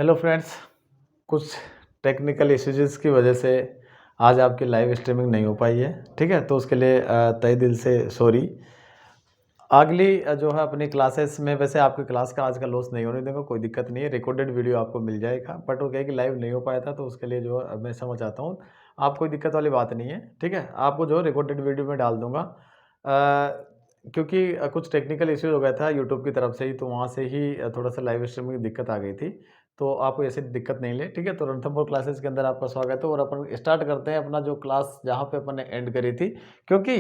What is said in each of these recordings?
Hello friends, कुछ technical issues की वजह से आज आपकी लाइव स्ट्रीमिंग नहीं हो पाई है। ठीक है, तो उसके लिए तहे दिल से सॉरी। अगली जो है अपनी क्लासेस में वैसे आपकी क्लास का आज का लॉस नहीं होने देंगे, कोई दिक्कत नहीं है, रिकॉर्डेड वीडियो आपको मिल जाएगा। बट वो क्या है कि लाइव नहीं हो पाया था, तो उसके लिए जो है मैं समझ आता हूँ। आप कोई दिक्कत वाली बात नहीं है, ठीक है, आपको जो रिकॉर्डेड वीडियो में डाल दूंगा। क्योंकि कुछ टेक्निकल इश्यूज हो गया था यूट्यूब की तरफ से ही, तो वहाँ से ही थोड़ा सा लाइव स्ट्रीमिंग की दिक्कत आ गई थी। तो आपको ऐसी दिक्कत नहीं ले, ठीक है। तो रणथंभौर क्लासेस के अंदर आपका स्वागत है और अपन स्टार्ट करते हैं अपना जो क्लास जहाँ पे अपन ने एंड करी थी। क्योंकि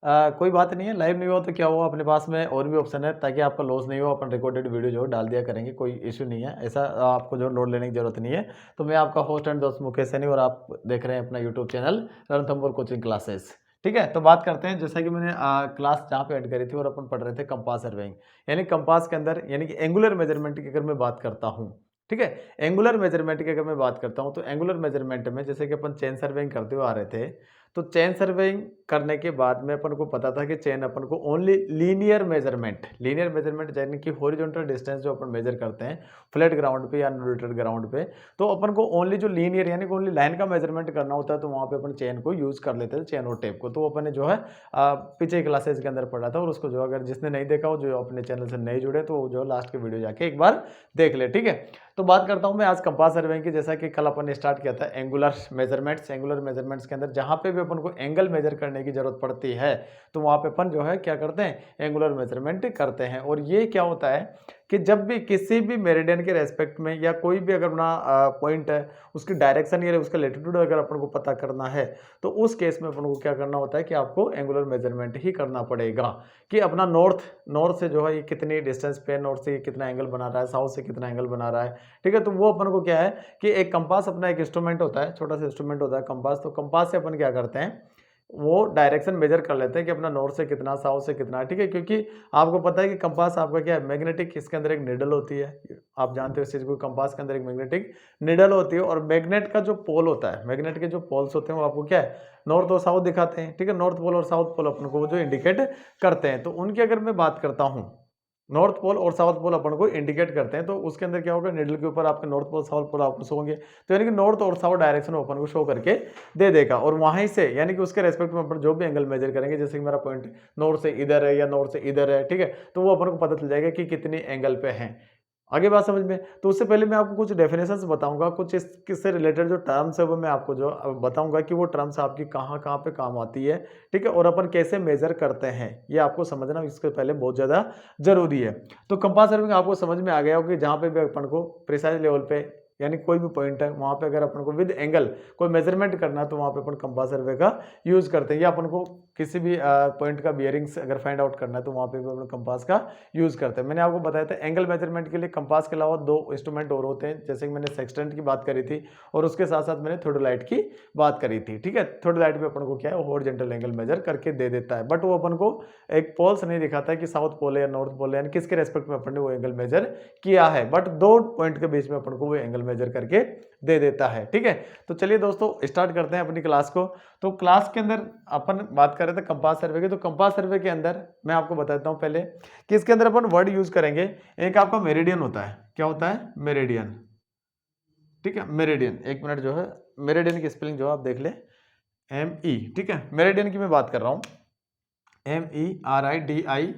कोई बात नहीं है, लाइव नहीं हुआ तो क्या हुआ, अपने पास में और भी ऑप्शन है ताकि आपका लॉस नहीं हो। अपन रिकॉर्डेड वीडियो जो डाल दिया करेंगे, कोई इशू नहीं है ऐसा। आपको जो लोड लेने की जरूरत नहीं है। तो मैं आपका होस्ट एंड दोस्त मुकेश सैनी और आप देख रहे हैं अपना YouTube channel Ranthambore coaching classes. ठीक है, तो बात करते हैं जैसा कि मैंने क्लास जहाँ पे एड करी थी और अपन पढ़ रहे थे कंपास सर्वेइंग, यानी कंपास के अंदर यानी कि एंगुलर मेजरमेंट की अगर मैं बात करता हूँ। ठीक है, एंगुलर मेजरमेंट की अगर मैं बात करता हूँ तो एंगुलर मेजरमेंट में जैसे कि अपन चेन सर्वेइंग करते हुए आ रहे थे। तो चेन सर्वेइंग करने के बाद में अपन को पता था कि चेन अपन को ओनली लीनियर मेजरमेंट यानी कि हॉरिजॉन्टल डिस्टेंस जो अपन मेजर करते हैं फ्लैट ग्राउंड पे या अनरोटेटेड ग्राउंड पे, तो अपन को ओनली जो लीनियर यानी कि ओनली लाइन का मेजरमेंट करना होता है, तो वहाँ पे अपन चेन को यूज कर लेते थे, चेन और टेप को। तो अपन ने जो है पीछे क्लासेस के अंदर पढ़ा था, और उसको जो अगर जिसने नहीं देखा हो, जो अपने चैनल से नहीं जुड़े, तो जो लास्ट के वीडियो जाके एक बार देख ले। ठीक है, तो बात करता हूं मैं आज कंपास सर्वेइंग की। जैसा कि कल अपन ने स्टार्ट किया था एंगुलर मेजरमेंट्स के अंदर जहां पे भी अपन को एंगल मेजर करने की जरूरत पड़ती है, तो वहां पे अपन जो है क्या करते हैं, एंगुलर मेजरमेंट करते हैं। और ये क्या होता है कि जब भी किसी भी मेरिडियन के रेस्पेक्ट में या कोई भी अगर अपना पॉइंट है, उसकी डायरेक्शन या उसका लेटीट्यूड अगर अपन को पता करना है, तो उस केस में अपन को क्या करना होता है कि आपको एंगुलर मेजरमेंट ही करना पड़ेगा। कि अपना नॉर्थ से जो है ये कितनी डिस्टेंस पे, नॉर्थ से ये कितना एंगल बना रहा है, साउथ से कितना एंगल बना रहा है। ठीक है, तो वो अपन को क्या है कि एक कंपास अपना एक इंस्ट्रूमेंट होता है, छोटा सा इंस्ट्रूमेंट होता है कंपास। तो कंपास से अपन क्या करते हैं, वो डायरेक्शन मेजर कर लेते हैं कि अपना नॉर्थ से कितना, साउथ से कितना। ठीक है, क्योंकि आपको पता है कि कंपास आपका क्या है, मैग्नेटिक, इसके अंदर एक निडल होती है। आप जानते हो इस चीज को, कंपास के अंदर एक मैग्नेटिक निडल होती है, और मैग्नेट का जो पोल होता है, मैग्नेट के जो पोल्स होते हैं वो आपको क्या है, नॉर्थ और साउथ दिखाते हैं। ठीक है, नॉर्थ पोल और साउथ पोल अपन को जो इंडिकेट करते हैं। तो उनकी अगर मैं बात करता हूँ, नॉर्थ पोल और साउथ पोल अपन को इंडिकेट करते हैं, तो उसके अंदर क्या होगा, निडल के ऊपर आपके नॉर्थ पोल साउथ पोल आपको शो होंगे। तो यानी कि नॉर्थ और साउथ डायरेक्शन अपन को शो करके दे देगा, और वहीं से यानी कि उसके रेस्पेक्ट में अपन जो भी एंगल मेजर करेंगे, जैसे कि मेरा पॉइंट नॉर्थ से इधर है या नॉर्थ से इधर है, ठीक है, तो वो अपन को पता चल जाएगा कि कितनी एंगल पे है। आगे बात समझ में। तो उससे पहले मैं आपको कुछ डेफिनेशंस बताऊंगा, कुछ इससे रिलेटेड जो टर्म्स है वो मैं आपको जो बताऊंगा कि वो टर्म्स आपकी कहाँ कहाँ पे काम आती है। ठीक है, और अपन कैसे मेजर करते हैं, ये आपको समझना इसके पहले बहुत ज़्यादा जरूरी है। तो कंपास सर्विंग आपको समझ में आ गया होगा कि जहाँ पे भी अपन को प्रिसाइज लेवल पे यानी कोई भी पॉइंट है, वहाँ पे अगर अपन को विद एंगल कोई मेजरमेंट करना है, तो वहाँ पे अपन कंपास सर्वे का यूज करते हैं। या अपन को किसी भी पॉइंट का बियरिंग्स अगर फाइंड आउट करना है, तो वहाँ पे भी अपन कंपास का यूज करते हैं। मैंने आपको बताया था एंगल मेजरमेंट के लिए कंपास के अलावा दो इंस्ट्रूमेंट और होते हैं, जैसे कि मैंने सेक्सटेंट की बात करी थी, और उसके साथ साथ मैंने थोड़ोलाइट की बात करी थी। ठीक है, थोड़ोलाइट भी अपन को क्या है, हॉरिजॉन्टल एंगल मेजर करके दे देता है, बट वो अपन को एक पोल्स नहीं दिखाता है कि साउथ पोल है या नॉर्थ पोल है, यानी किसके रेस्पेक्ट में अपन ने वो एंगल मेजर किया है, बट दो पॉइंट के बीच में अपन को वो एंगल मेजर करके दे देता है। ठीक है, तो चलिए दोस्तों स्टार्ट करते हैं अपनी क्लास को। तो क्लास के अंदर अपन बात कर रहे थे कंपास सर्वे की। तो कंपास सर्वे के अंदर मैं आपको बताता हूं पहले कि इसके अंदर अपन वर्ड यूज करेंगे। एक आपका मेरिडियन होता है, क्या होता है, मेरिडियन। ठीक है, मेरिडियन, एक मिनट जो है मेरिडियन की स्पेलिंग जो आप देख ले, ME। ठीक है, मेरिडियन की मैं बात कर रहा हूं, MERIDIAN।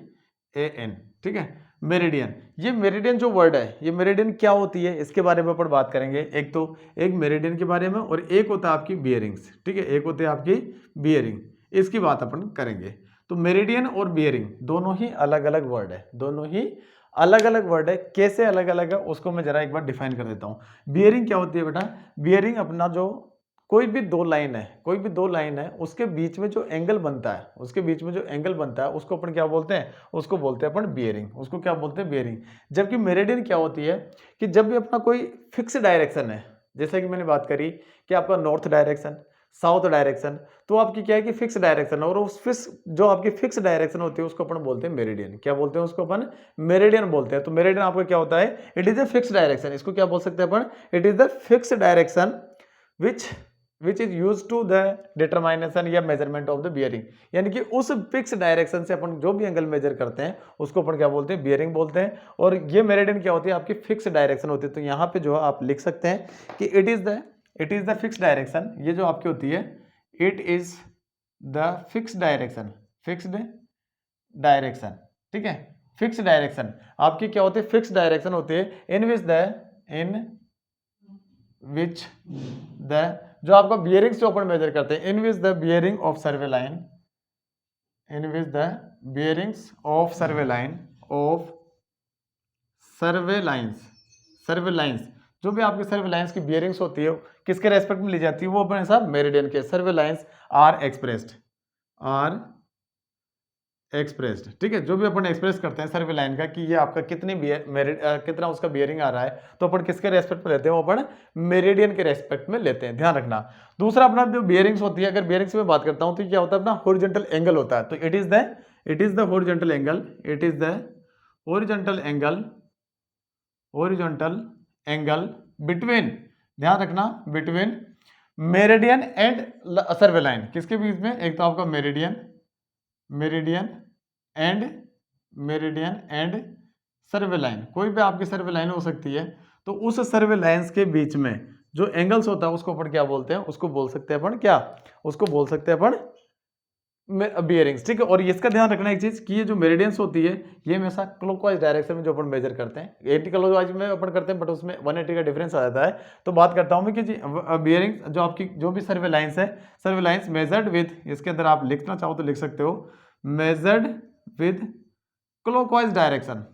ठीक है, मेरिडियन। ये मेरिडियन जो वर्ड है, ये मेरिडियन क्या होती है, इसके बारे में अपन बात करेंगे। एक मेरिडियन के बारे में, और एक होता है आपकी बियरिंग्स। ठीक है, एक होते हैं आपकी बियरिंग, इसकी बात अपन करेंगे। तो मेरिडियन और बियरिंग दोनों ही अलग अलग वर्ड है, दोनों ही अलग अलग वर्ड है। कैसे अलग अलग है उसको मैं जरा एक बार डिफाइन कर देता हूं। बियरिंग क्या होती है बेटा, बियरिंग अपना जो कोई भी दो लाइन है, उसके बीच में जो एंगल बनता है, उसको अपन क्या बोलते हैं, उसको बोलते हैं अपन बियरिंग। उसको क्या बोलते हैं, बियरिंग। जबकि मेरिडियन क्या होती है कि जब भी अपना कोई फिक्स डायरेक्शन है, जैसे कि मैंने बात करी कि आपका नॉर्थ डायरेक्शन, साउथ डायरेक्शन, तो आपकी क्या है कि फिक्स डायरेक्शन, और उस फिक्स जो आपकी फिक्स डायरेक्शन होती है उसको अपन बोलते हैं मेरिडियन। क्या बोलते हैं उसको अपन, मेरिडियन बोलते हैं। तो मेरिडियन आपका क्या होता है, it is a fix direction. इसको क्या बोल सकते हैं अपन, it is the fix direction which which is use to the determination या मेजरमेंट ऑफ द बियरिंग, यानी कि उस फिक्स डायरेक्शन से अपन जो भी एंगल मेजर करते हैं उसको अपन क्या बोलते हैं, बियरिंग बोलते हैं। और ये मेरिडियन क्या होती है, आपकी फिक्स डायरेक्शन होती है। तो यहाँ पे जो है आप लिख सकते हैं कि it is the fix direction, ये जो आपकी होती है it is the fix direction, fixed direction, ठीक है। फिक्स डायरेक्शन आपकी क्या होती है, फिक्स डायरेक्शन होती है इन विच द जो आपका बियरिंग्स जो अपन मेजर करते हैं, in which the bearing of survey line, in which the bearings of survey lines जो भी आपके सर्वे लाइंस की बियरिंग्स होती है किसके रेस्पेक्ट में ली जाती है, वो अपने साथ मेरिडियन के सर्वे लाइंस आर एक्सप्रेस्ड, ठीक है। जो भी अपन एक्सप्रेस करते हैं सर्वे लाइन का कि ये आपका कितना उसका बियरिंग आ रहा है, तो अपन किसके रेस्पेक्ट में लेते हैं, वो अपन मेरिडियन के रेस्पेक्ट में लेते हैं, ध्यान रखना। दूसरा अपना जो बियरिंग्स होती है, अगर बियरिंग्स में बात करता हूं तो क्या होता है अपना हॉरिजॉन्टल एंगल होता है। तो it is the horizontal angle between, ध्यान रखना, between meridian and survey line, किसके बीच में, एक तो आपका मेरिडियन एंड सर्वे लाइन, कोई भी आपकी सर्वे लाइन हो सकती है। तो उस सर्वे लाइंस के बीच में जो एंगल्स होता है उसको अपन क्या बोलते हैं, उसको बोल सकते हैं अपन बियरिंग्स, ठीक है। और इसका ध्यान रखना एक चीज कि ये जो मेरिडियंस होती है ये हमेशा क्लॉकवाइज डायरेक्शन में जो अपन मेजर करते हैं, 80 क्लॉकवाइज में अपन करते हैं, बट उसमें 180 का डिफरेंस आ जाता है। तो बात करता हूं मैं कि जी बियरिंग्स जो आपकी जो भी सर्वे लाइंस है, सर्वे लाइंस मेजर्ड विद, इसके अंदर आप लिखना चाहो तो लिख सकते हो, मेजर्ड विद क्लॉकवाइज डायरेक्शन,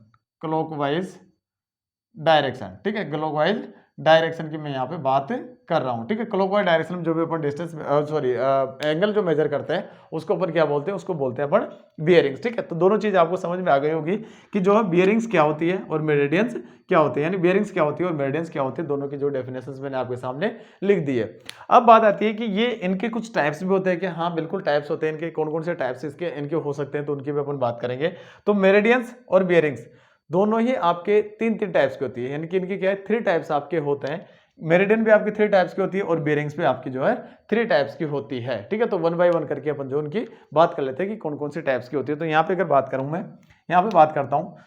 ठीक है। क्लॉकवाइज डायरेक्शन की मैं यहाँ पे बात कर रहा हूँ, ठीक है। क्लॉकवाइज डायरेक्शन में जो भी अपन डिस्टेंस एंगल जो मेजर करते हैं उसको अपन क्या बोलते हैं, उसको बोलते हैं अपन बियरिंग्स, ठीक है। तो दोनों चीज आपको समझ में आ गई होगी कि जो है बियरिंग्स क्या होती है और मेरिडियंस क्या होती है, यानी बियरिंग्स क्या होती है और मेरिडियंस क्या होती है, दोनों की जो डेफिनेशंस मैंने आपके सामने लिख दी है। अब बात आती है कि ये इनके कुछ टाइप्स भी होते हैं कि हाँ बिल्कुल टाइप्स होते हैं इनके, कौन कौन से टाइप्स इनके हो सकते हैं, तो उनकी भी अपन बात करेंगे। तो मेरिडियंस और बियरिंग्स दोनों ही आपके तीन टाइप्स की होती है, यानी कि इनकी क्या है, 3 टाइप्स आपके होते हैं। मेरिडियन भी आपकी 3 टाइप्स की होती है और बियरिंग्स भी आपकी जो है 3 टाइप्स की होती है, ठीक है। तो 1 बाय 1 करके अपन जो उनकी बात कर लेते हैं कि कौन कौन सी टाइप्स की होती है। तो यहाँ पे अगर बात करूँ मैं, यहाँ पे बात करता हूँ,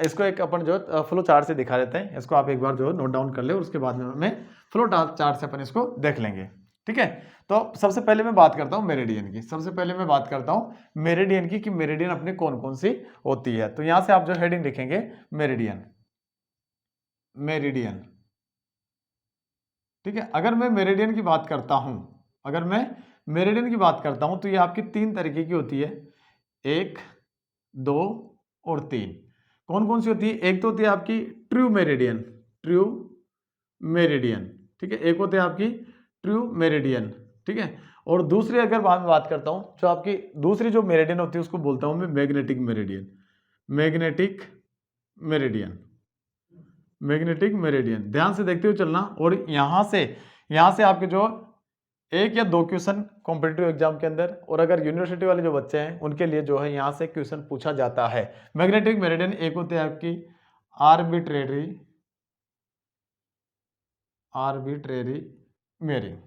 इसको एक अपन जो फ्लो चार्ट से दिखा देते हैं, इसको आप एक बार जो नोट डाउन कर ले और उसके बाद में फ्लो चार्ट से अपन इसको देख लेंगे, ठीक है। तो सबसे पहले मैं बात करता हूं मेरिडियन की, कि मेरिडियन अपने कौन कौन सी होती है। तो यहां से आप जो हेडिंग लिखेंगे मेरिडियन, ठीक है। अगर मैं मेरिडियन की बात करता हूं, तो ये आपकी 3 तरीके की होती है, 1, 2 और 3। कौन कौन सी होती है, एक तो होती है आपकी ट्रू मेरिडियन, ठीक है, एक होती है आपकी ट्रू मेरिडियन, ठीक है। और दूसरी अगर बात करता हूं, जो आपकी दूसरी जो मेरिडियन होती है उसको बोलता हूं मैं मैग्नेटिक मेरिडियन, ध्यान से देखते हुए चलना। और यहां से आपके जो 1 या 2 क्वेश्चन कॉम्पिटिटिव एग्जाम के अंदर, और अगर यूनिवर्सिटी वाले जो बच्चे हैं उनके लिए जो है यहां से क्वेश्चन पूछा जाता है। मैग्नेटिक मेरिडियन एक होते हैं आपकी आर्बिट्रेरी मेरिडियन,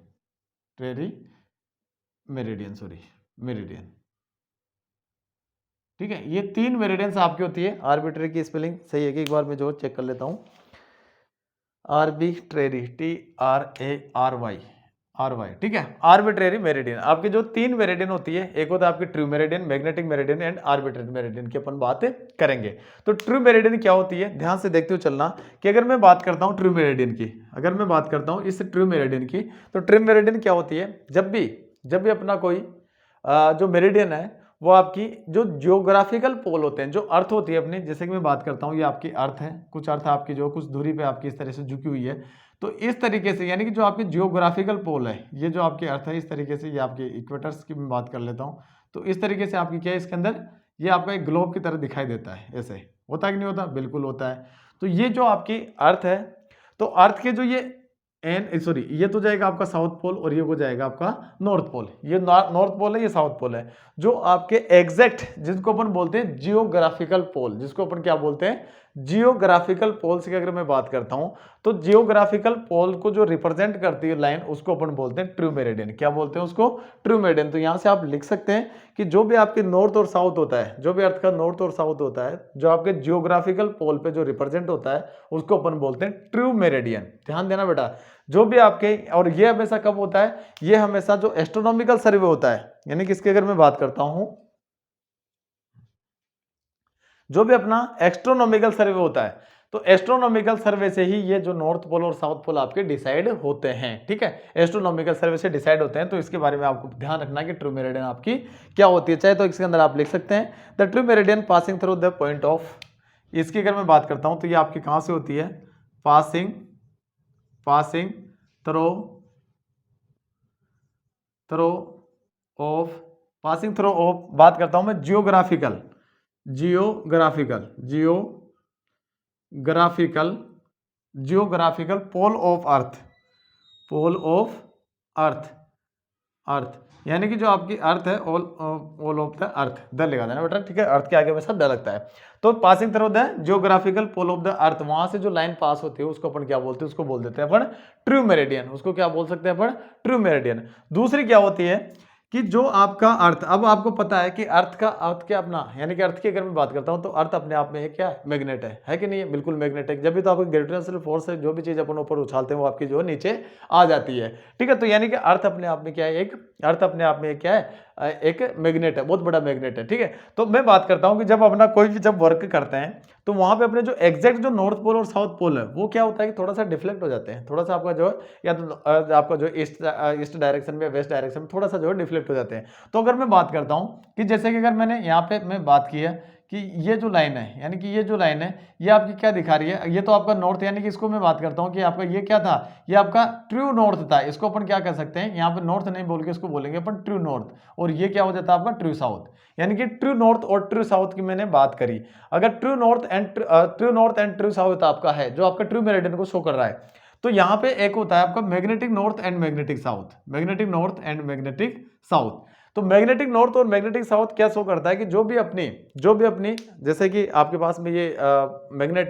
ठीक है। ये 3 मेरिडियंस आपकी होती है। आर्बिट्रेरी की स्पेलिंग सही है कि एक बार मैं जो चेक कर लेता हूं, आर्बिट्रेरी, TRARY, ठीक है। आर्बिट्रेरी मेरिडियन आपके जो 3 मेरिडियन होती है, एक होता है आपकी true meridian, magnetic meridian and arbitrary meridian की अपन बात करेंगे। तो ट्रू मेरिडियन क्या होती है, ध्यान से देखते हुए चलना कि अगर मैं बात करता हूं ट्रू मेरिडियन की, इस ट्रू मेरिडियन की, तो ट्रू मेरिडियन क्या होती है, जब भी अपना कोई जो मेरिडियन है वो आपकी जो जियोग्राफिकल पोल होते हैं, जो अर्थ होती है अपनी, जैसे कि मैं बात करता हूँ ये आपकी अर्थ है, कुछ अर्थ आपकी जो कुछ दूरी पे आपकी इस तरह से झुकी हुई है, तो इस तरीके से यानी कि जो आपकी जियोग्राफिकल पोल है, ये जो आपकी अर्थ है इस तरीके से, ये आपके इक्वेटर्स की मैं बात कर लेता हूँ, तो इस तरीके से आपकी क्या है, इसके अंदर ये आपका एक ग्लोब की तरह दिखाई देता है, ऐसे होता है कि नहीं होता, बिल्कुल होता है। तो ये जो आपकी अर्थ है, तो अर्थ के जो ये तो जाएगा आपका साउथ पोल और ये हो जाएगा आपका नॉर्थ पोल, ये नॉर्थ पोल है, ये साउथ पोल है। जो आपके एग्जैक्ट जिसको अपन बोलते हैं जियोग्राफिकल पोल, जिसको अपन क्या बोलते हैं, जियोग्राफिकल पोल्स की अगर मैं बात करता हूं तो जियोग्राफिकल पोल को जो रिप्रेजेंट करती है लाइन उसको अपन बोलते हैं ट्रू मेरिडियन। क्या बोलते हैं उसको? True meridian. तो यहां से आप लिख सकते हैं कि जो भी आपके नॉर्थ और साउथ होता है, जो भी अर्थ का नॉर्थ और साउथ होता है, जो आपके जियोग्राफिकल पोल पे जो रिप्रेजेंट होता है उसको अपन बोलते हैं ट्रू मेरिडियन। ध्यान देना बेटा, जो भी आपके, और ये हमेशा कब होता है? ये हमेशा जो एस्ट्रोनॉमिकल सर्वे होता है, यानी कि इसकी अगर मैं बात करता हूं, जो भी अपना एस्ट्रोनॉमिकल सर्वे होता है, तो एस्ट्रोनॉमिकल सर्वे से ही ये जो नॉर्थ पोल और साउथ पोल आपके डिसाइड होते हैं। ठीक है, एस्ट्रोनॉमिकल सर्वे से डिसाइड होते हैं। तो इसके बारे में आपको ध्यान रखना कि ट्रू मेरिडियन आपकी क्या होती है। चाहे तो इसके अंदर आप लिख सकते हैं the true meridian passing through the point of, इसकी अगर मैं बात करता हूं तो ये आपकी कहां से होती है? Passing through of, passing through of, बात करता हूं मैं जियोग्राफिकल पोल ऑफ अर्थ, यानी कि जो आपकी अर्थ है, all of the earth, the लगा देना बेटा। ठीक है, अर्थ के आगे हमेशा द लगता है। तो passing through the geographical pole of the earth, वहां से जो लाइन पास होती है उसको अपन क्या बोलते हैं? उसको बोल देते हैं अपन ट्रू मेरिडियन। उसको क्या बोल सकते हैं अपन? True meridian. दूसरी क्या होती है कि जो आपका अर्थ, अब आपको पता है कि अर्थ क्या अपना, यानी कि अर्थ की अगर मैं बात करता हूं तो अर्थ अपने आप में है क्या? मैग्नेट है कि नहीं है? बिल्कुल मैग्नेट है। जब भी तो आपको ग्रेविटेशनल फोर्स से जो भी चीज अपन ऊपर उछालते हैं वो आपकी जो है नीचे आ जाती है। ठीक है, तो यानी कि अर्थ अपने आप में क्या है? अर्थ अपने आप में क्या है? एक मैग्नेट है, बहुत बड़ा मैग्नेट है। ठीक है, तो मैं बात करता हूं कि जब अपना कोई भी जब वर्क करते हैं तो वहां पे अपने जो एग्जैक्ट जो नॉर्थ पोल और साउथ पोल है वो क्या होता है कि थोड़ा सा डिफ्लेक्ट हो जाते हैं। थोड़ा सा आपका जो है, या तो आपका जो ईस्ट डायरेक्शन में, वेस्ट डायरेक्शन में थोड़ा सा जो है डिफ्लेक्ट हो जाते हैं। तो अगर मैं बात करता हूं कि जैसे कि अगर मैंने यहाँ पे मैं बात की है कि ये जो लाइन है, यानी कि ये जो लाइन है ये आपकी क्या दिखा रही है? ये तो आपका नॉर्थ, यानी कि इसको मैं बात करता हूँ कि आपका ये क्या था? ये आपका ट्रू नॉर्थ था। इसको अपन क्या कर सकते हैं? यहाँ पे नॉर्थ नहीं बोल के इसको बोलेंगे अपन ट्रू नॉर्थ, और ये क्या हो जाता है आपका? True south. यानी कि ट्रू नॉर्थ और ट्रू साउथ की मैंने बात करी। अगर true north and true south आपका है, जो आपका ट्रू मेरिडियन को शो कर रहा है, तो यहाँ पे एक होता है आपका magnetic north and magnetic south. तो मैग्नेटिक नॉर्थ और मैग्नेटिक साउथ क्या शो करता है कि जो भी अपनी जैसे कि आपके पास में ये मैग्नेट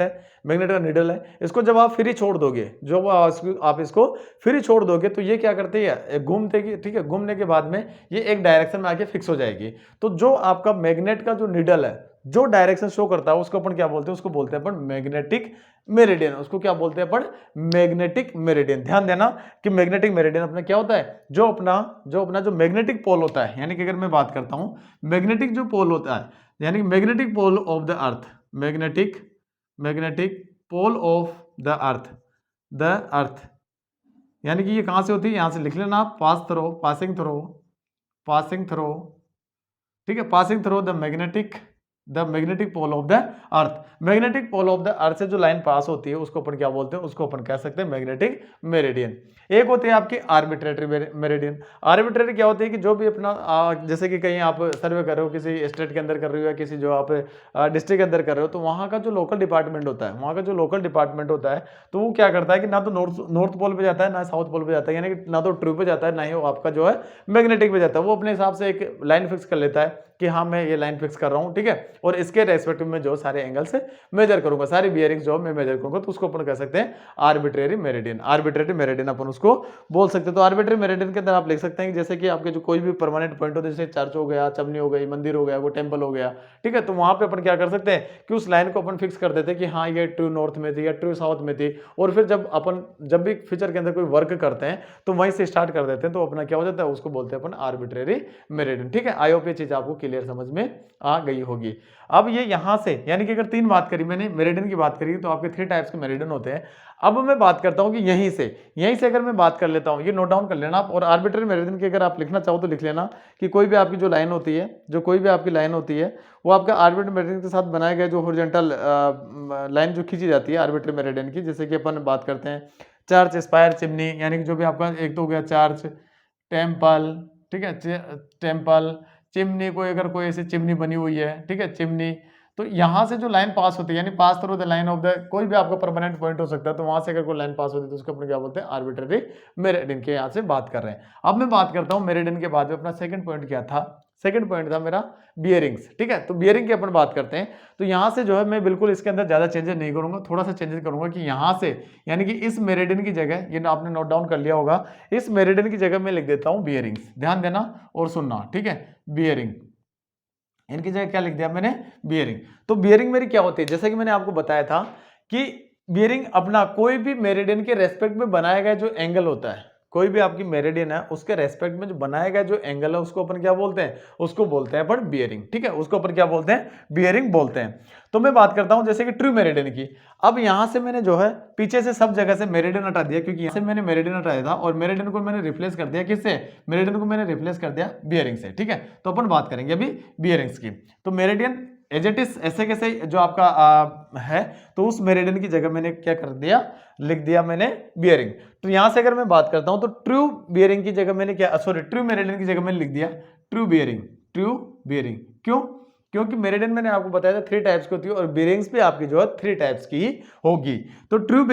का निडल है, इसको जब आप फ्री छोड़ दोगे, आप इसको फ्री छोड़ दोगे तो ये क्या करती है? घूमतेगी। ठीक है, घूमने के बाद में ये एक डायरेक्शन में आके फिक्स हो जाएगी। तो जो आपका मैग्नेट का जो निडल है, जो डायरेक्शन शो करता है उसको अपन क्या बोलते हैं? उसको बोलते हैं अपन मैग्नेटिक मेरिडियन। उसको क्या बोलते हैं अपन? Magnetic meridian. ध्यान देना कि मैग्नेटिक मेरिडियन अपना क्या होता है? जो अपना जो मैग्नेटिक पोल होता है, यानी कि अगर मैं बात करता हूं मैग्नेटिक जो पोल होता है, यानी magnetic pole of the earth, magnetic pole of the earth, यानी कि ये कहां से होती है? यहां से लिख लेना आप, पासिंग थ्रो, ठीक है, passing through the magnetic pole of the earth. Magnetic pole of the earth से जो लाइन पास होती है उसको अपन क्या बोलते हैं? उसको अपन कह सकते हैं मैग्नेटिक मेरिडियन। एक होती है आपकी आर्बिट्रेटरी मेरिडियन। आर्बिट्रेटरी क्या होती है कि जो भी अपना जैसे कि कहीं आप सर्वे कर रहे हो, किसी स्टेट के अंदर कर रहे हो या किसी जो आप डिस्ट्रिक्ट के अंदर कर रहे हो, तो वहां का जो लोकल डिपार्टमेंट होता है, तो वो क्या करता है कि ना तो नॉर्थ पोल पे जाता है ना साउथ पोल पे जाता है, यानी कि ना तो ट्रू पे जाता है ना ही वो आपका जो है मैग्नेटिक पे जाता है। वो अपने हिसाब से एक लाइन फिक्स कर लेता है कि हाँ मैं ये लाइन फिक्स कर रहा हूँ। ठीक है, और इसके रेस्पेक्टिव में जो सारे एंगल से मेजर करूंगा, सारी बियरिंग्स जो मैं मेजर करूंगा, तो उसको अपन कह सकते हैं आर्बिट्रेरी मेरिडियन अपन उसको बोल सकते हैं। तो आर्बिट्रेरी मेरिडियन के अंदर आप लिख सकते हैं कि जैसे कि आपके जो कोई भी परमानेंट पॉइंट होते हैं, जैसे चर्च हो गया, चमनी हो गई, मंदिर हो गया, वो टेंपल हो गया, ठीक है, तो वहां पे अपन क्या कर सकते हैं कि उस लाइन को अपन फिक्स कर देते हैं कि हाँ ये ट्रू नॉर्थ में थी या ट्रू साउथ में थी। और फिर जब भी फ्यूचर के अंदर कोई वर्क करते हैं तो वहीं से स्टार्ट कर देते हैं, तो अपना क्या हो जाता है? उसको बोलते हैं अपन आर्बिट्रेरी मेरिडियन। ठीक है, आई होप ये चीज आपको क्लियर समझ में आ गई होगी। अब ये यहां से, यानी कि अगर तीन बात करी मैंने, मेरिडियन की बात करी, तो आपके 3 टाइप्स के मेरिडियन होते हैं। अब मैं बात करता हूं कि यहीं से अगर मैं बात कर लेता हूं, ये नोट डाउन कर लेना आप। और आर्बिट्रेरी मेरिडियन की अगर आप लिखना चाहो तो लिख लेना कि कोई भी आपकी जो लाइन होती है, वो आपका आर्बिट्रेरी मेरिडियन के साथ बनाए गए जो हॉरिजॉन्टल लाइन जो खींची जाती है आर्बिट्रेरी मेरिडियन की, जैसे कि अपन बात करते हैं चर्च, स्पायर, चिमनी, यानी कि जो भी आपका एक तो हो गया चर्च, टेम्पल, ठीक है, टेम्पल, चिमनी, कोई अगर कोई ऐसी चिमनी बनी हुई है, ठीक है, चिमनी, तो यहां से जो लाइन पास होती है, यानी pass through the line of the, कोई भी आपका परमानेंट पॉइंट हो सकता है, तो वहां से अगर कोई लाइन पास होती है तो उसको अपन क्या बोलते हैं? आर्बिट्रेरी मेरिडियन के यहाँ से बात कर रहे हैं। अब मैं बात करता हूँ मेरिडियन के बाद में अपना सेकंड पॉइंट क्या था? सेकंड पॉइंट था मेरा बियरिंग्स, ठीक है। तो बियरिंग की अपन बात करते हैं, तो यहाँ से जो है मैं बिल्कुल इसके अंदर ज्यादा चेंजेस नहीं करूंगा, थोड़ा सा चेंजेस करूंगा कि यहाँ से यानी कि इस मेरिडियन की जगह, ये आपने नोट डाउन कर लिया होगा, इस मेरिडियन की जगह मैं लिख देता हूँ बियरिंग्स। ध्यान देना और सुनना, ठीक है। बियरिंग, इनकी जगह क्या लिख दिया मैंने, बियरिंग। तो बियरिंग मेरी क्या होती है, जैसे कि मैंने आपको बताया था कि बियरिंग अपना कोई भी मेरिडियन के रेस्पेक्ट में बनाया गया जो एंगल होता है, कोई भी आपकी मेरिडियन है उसके रेस्पेक्ट में जो बनाया गया जो एंगल है उसको अपन क्या बोलते हैं, उसको बोलते हैं अपन बियरिंग, ठीक है। उसको अपन क्या बोलते हैं, बियरिंग बोलते हैं। तो मैं बात करता हूं जैसे कि ट्रू मेरिडियन की। अब यहां से मैंने जो है पीछे से सब जगह से मेरिडियन हटा दिया, क्योंकि यहां से मैंने मेरिडियन हटाया था और मेरिडियन को मैंने रिप्लेस कर दिया किससे, मेरिडियन को मैंने रिप्लेस कर दिया बियरिंग से, ठीक है। तो अपन बात करेंगे अभी बियरिंग्स की। तो मेरिडियन एज इट इज ऐसे कैसे जो आपका है, तो उस मेरिडियन की जगह मैंने क्या कर दिया, लिख दिया मैंने बियरिंग। तो यहां से अगर मैं बात करता हूं तो ट्रू बियरिंग की जगह मैंने क्या, सॉरी ट्रू मेरिडियन की जगह मैंने लिख दिया ट्रू बियरिंग, ट्रू बियरिंग। क्यों, क्योंकि मेरिडियन मैंने आपको बताया था 3 टाइप्स की होती है और बियरिंग्स भी आपकी जो है 3 टाइप्स की होगी। तो ट्रू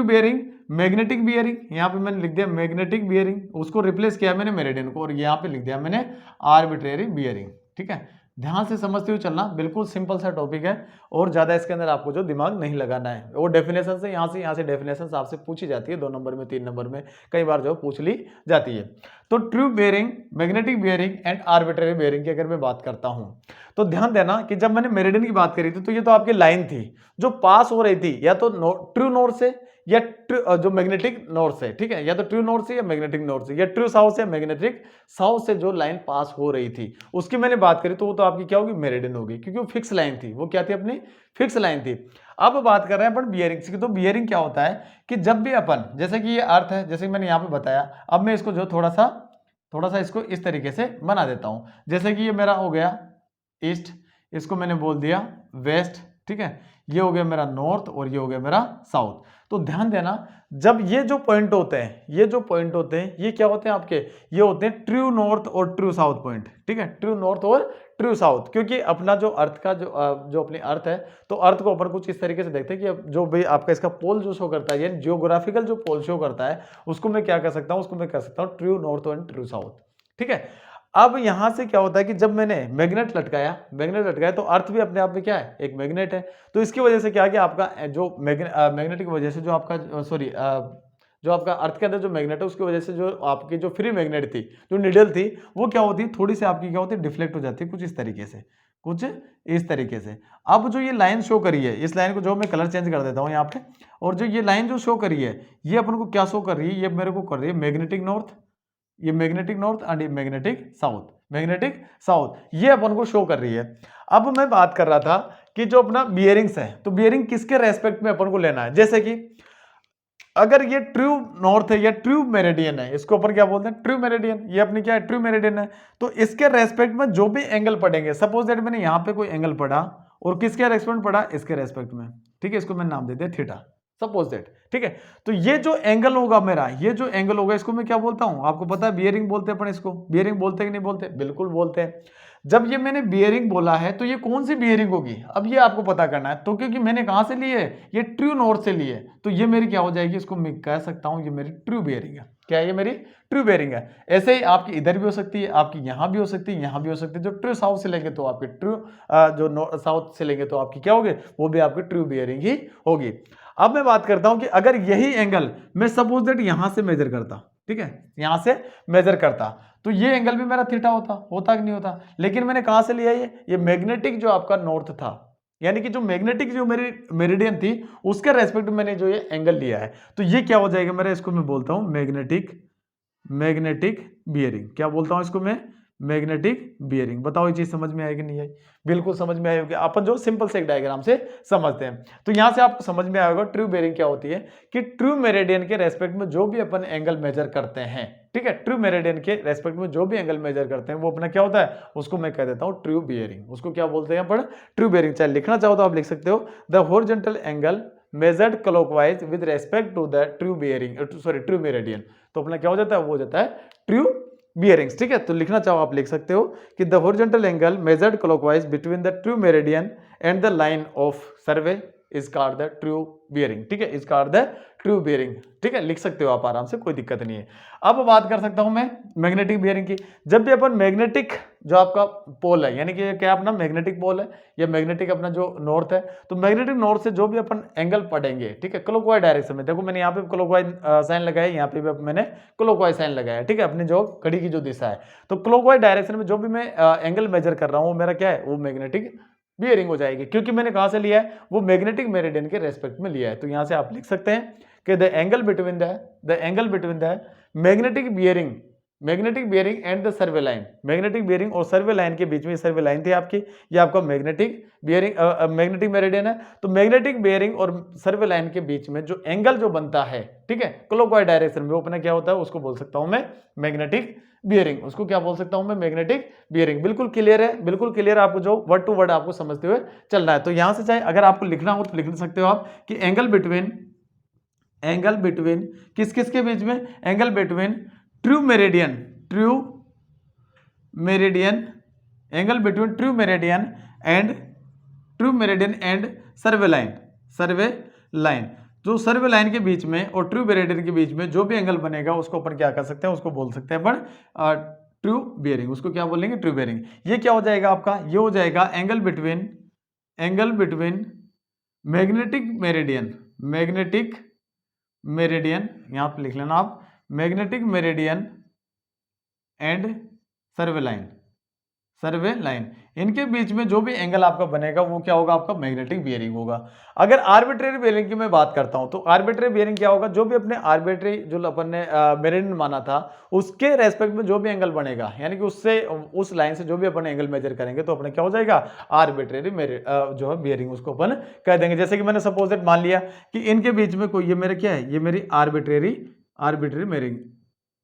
बियरिंग, मैग्नेटिक बियरिंग, यहाँ पे मैंने लिख दिया मैग्नेटिक बियरिंग, उसको रिप्लेस किया मैंने मेरिडियन को, और यहाँ पे लिख दिया मैंने आर्बिट्रेरी बियरिंग, ठीक है। ध्यान से समझते हुए चलना, बिल्कुल सिंपल सा टॉपिक है और ज्यादा इसके अंदर आपको जो दिमाग नहीं लगाना है। वो डेफिनेशन से यहाँ से डेफिनेशन आपसे पूछी जाती है 2 नंबर में, 3 नंबर में, कई बार जो पूछ ली जाती है। तो true bearing, magnetic bearing and arbitrary bearing की अगर मैं बात करता हूं, तो ध्यान देना कि जब मैंने मेरिडियन की बात करी थी तो ये तो आपकी लाइन थी जो पास हो रही थी या तो ट्रू नॉर्थ से या जो मैग्नेटिक नॉर्थ से, ठीक है, या तो ट्रू नॉर्थ से या मैग्नेटिक नॉर्थ से या ट्रू साउथ से या मैग्नेटिक साउथ से जो लाइन पास हो रही थी उसकी मैंने बात करी, तो वो तो आपकी क्या होगी, मेरिडियन होगी, क्योंकि वो फिक्स लाइन थी। वो क्या थी, अपनी फिक्स लाइन थी। अब बात कर रहे हैं अपन बियरिंग्स की। तो बियरिंग क्या होता है कि जब भी अपन, जैसे कि ये अर्थ है, जैसे कि मैंने यहाँ पे बताया, अब मैं इसको जो थोड़ा सा इसको इस तरीके से बना देता हूं, जैसे कि ये मेरा हो गया ईस्ट, इसको मैंने बोल दिया वेस्ट, ठीक है, ये हो गया मेरा नॉर्थ और ये हो गया मेरा साउथ। तो ध्यान देना, जब ये जो पॉइंट होते हैं, ये क्या होते हैं आपके, ये होते हैं ट्रू नॉर्थ और ट्रू साउथ पॉइंट, ठीक है, ट्रू नॉर्थ और ट्रू साउथ। क्योंकि अपना जो अर्थ का जो अपनी अर्थ है, तो अर्थ को अपन कुछ इस तरीके से देखते हैं कि जो भी आपका इसका पोल जो शो करता है, यानी जियोग्राफिकल जो पोल शो करता है, उसको मैं क्या कर सकता हूं, उसको मैं कह सकता हूं true north and true south, ठीक है। अब यहां से क्या होता है कि जब मैंने मैग्नेट लटकाया तो अर्थ भी अपने आप में क्या है, एक मैग्नेट है। तो इसकी वजह से क्या कि आपका जो मैग्नेट की वजह से जो आपका जो आपका अर्थ के अंदर जो मैग्नेट है, उसकी वजह से जो आपकी जो फ्री मैग्नेट थी, जो निडल थी, वो क्या होती है, थोड़ी सी आपकी क्या होती है, डिफ्लेक्ट हो जाती है कुछ इस तरीके से। अब जो ये लाइन शो करी है, इस लाइन को जो मैं कलर चेंज कर देता हूं यहाँ पे, और जो ये लाइन जो शो करी है, ये अपन को क्या शो कर रही है, ये मेरे को कर रही है मैग्नेटिक नॉर्थ, ये मैग्नेटिक नॉर्थ एंड ये मैग्नेटिक साउथ, ये अपन को शो कर रही है। अब मैं बात कर रहा था कि जो अपना बियरिंग्स है, तो बियरिंग किसके रेस्पेक्ट में अपन को लेना है, जैसे कि अगर ये ट्रू नॉर्थ है या ट्रू मेरिडियन है, इसको अपन क्या बोलते हैं, ट्रू मेरिडियन, ये अपनी क्या है, ट्रू मेरिडियन है। तो इसके रेस्पेक्ट में जो भी एंगल पड़ेंगे, सपोज दैट मैंने यहाँ पे कोई एंगल पड़ा और किसके रेस्पेक्ट में पड़ा, इसके रेस्पेक्ट में, ठीक है, इसको मैंने नाम दे दिया थीटा, सपोज दैट, ठीक है। तो ये जो एंगल होगा मेरा, इसको मैं क्या बोलता हूं, आपको पता है बियरिंग बोलते हैं अपन इसको। बियरिंग बोलते हैं कि नहीं बोलते, बिल्कुल बोलते हैं। जब ये मैंने बियरिंग बोला है तो ये कौन सी बियरिंग होगी, अब ये आपको पता करना है। तो क्योंकि मैंने कहां से ली है, ये ट्रू नॉर्थ से ली है, तो ये मेरी क्या हो जाएगी, इसको मैं कह सकता हूं ये मेरी ट्रू बियरिंग है। क्या है, ये मेरी ट्रू बियरिंग है। ऐसे ही आपकी इधर भी हो सकती है, आपकी यहां भी हो सकती है, यहां भी हो सकती है। जो ट्रू साउथ से लेंगे तो आपकी ट्रू, जो साउथ से लेंगे तो आपकी क्या होगी, वो भी आपकी ट्रू बियरिंग ही होगी। अब मैं बात करता हूं कि अगर यही एंगल मैं सपोज दैट यहां से मेजर करता, ठीक है, यहां से मेजर करता, तो ये एंगल भी मेरा थीटा होता कि नहीं होता। लेकिन मैंने कहां से लिया, ये मैग्नेटिक जो आपका नॉर्थ था, यानी कि जो मैग्नेटिक जो मेरी मेरिडियन थी, उसके रेस्पेक्ट में मैंने जो ये एंगल लिया है, तो ये क्या हो जाएगा मेरा, इसको मैं बोलता हूं मैग्नेटिक बियरिंग। क्या बोलता हूं इसको मैं, मैग्नेटिक बियरिंग। बताओ ये चीज समझ में आई कि नहीं आई, बिल्कुल समझ में आई होगी। अपन जो सिंपल से एक डायग्राम से समझते हैं, तो यहां से आपको समझ में आएगा ट्रू बियरिंग क्या होती है, कि ट्रू मेरिडियन के रेस्पेक्ट में जो भी अपन एंगल मेजर करते हैं, ठीक है, ट्रू मेरिडियन के रेस्पेक्ट में जो भी एंगल मेजर करते हैं, वो अपना क्या होता है, उसको मैं कह देता हूं ट्रू बियरिंग। उसको क्या बोलते हैं अपन, ट्रू बियरिंग। चाहे लिखना चाहो तो आप लिख सकते हो, the horizontal angle measured clockwise with respect to the true meridian. तो अपना क्या हो जाता है, वो हो जाता है ट्रू बियरिंग्स, ठीक है। तो लिखना चाहो आप लिख सकते हो कि the horizontal angle measured clockwise between the true meridian and the line of survey, is called the true bearing, ठीक है, is called the true bearing, ठीक है, लिख सकते हो आप आराम से, कोई दिक्कत नहीं है। अब बात कर सकता हूं मैं मैग्नेटिक बियरिंग की। जब भी अपन मैग्नेटिक जो आपका पोल है, यानी कि क्या अपना मैग्नेटिक पोल है या मैग्नेटिक अपना जो नॉर्थ है, तो मैग्नेटिक नॉर्थ से जो भी अपन एंगल पढ़ेंगे, ठीक है, क्लॉकवाइज डायरेक्शन में, देखो मैंने यहाँ पे क्लॉकवाइज साइन लगाया, यहाँ पे भी मैंने क्लॉकवाइज साइन लगाया, ठीक है, अपनी जो घड़ी की जो दिशा है, तो क्लॉकवाइज डायरेक्शन में जो भी मैं एंगल मेजर कर रहा हूँ, वो मेरा क्या है, वो मैग्नेटिक बियरिंग हो जाएगी, क्योंकि मैंने कहां से लिया है, वो मैग्नेटिक मेरिडियन के रेस्पेक्ट में लिया है। तो यहां से आप लिख सकते हैं कि the angle between the magnetic bearing and the survey line, magnetic bearing और सर्वे लाइन के बीच में, सर्वे लाइन थी आपकी, ये आपका मैग्नेटिक बियरिंग मैग्नेटिक मेरिडियन है। तो मैग्नेटिक बियरिंग और सर्वे लाइन के बीच में जो एंगल जो बनता है, ठीक है, क्लॉकवाइज डायरेक्शन में, वो अपना क्या होता है, उसको बोल सकता हूं मैं मैग्नेटिक बियरिंग, उसको क्या बोल सकता हूं मैं, मैग्नेटिक बियरिंग। बिल्कुल क्लियर है, बिल्कुल क्लियर, आपको जो वर्ड टू वर्ड आपको समझते हुए चलना है। तो यहां से चाहे अगर आपको लिखना हो तो लिख सकते हो आप कि एंगल बिटवीन किस किस के बीच में, angle between true meridian angle between true meridian and survey line, जो सर्वे लाइन के बीच में और ट्रू मेरिडियन के बीच में जो भी एंगल बनेगा, उसको अपन क्या कर सकते हैं, उसको बोल सकते हैं अपन ट्रू बियरिंग, उसको क्या बोलेंगे, ट्रू बियरिंग। ये क्या हो जाएगा आपका, ये हो जाएगा एंगल बिटवीन मैग्नेटिक मेरिडियन, यहां पे लिख लेना आप, magnetic meridian and survey line, इनके बीच में जो भी एंगल आपका बनेगा, वो क्या होगा, आपका मैग्नेटिक बियरिंग होगा। अगर आर्बिट्रेरी बियरिंग की मैं बात करता हूं, तो आर्बिट्रेरी बियरिंग क्या होगा, जो भी अपने आर्बिट्रेरी जो अपन ने मेरिडियन माना था, उसके रेस्पेक्ट में जो भी एंगल बनेगा, यानी कि उससे उस लाइन से जो भी अपन एंगल मेजर करेंगे, तो अपने क्या हो जाएगा, आर्बिट्रेरी जो है बियरिंग, उसको अपन कह देंगे। जैसे कि मैंने सपोज मान लिया कि इनके बीच में कोई, ये मेरे क्या है, ये मेरी आर्बिट्रेरी मेरिंग,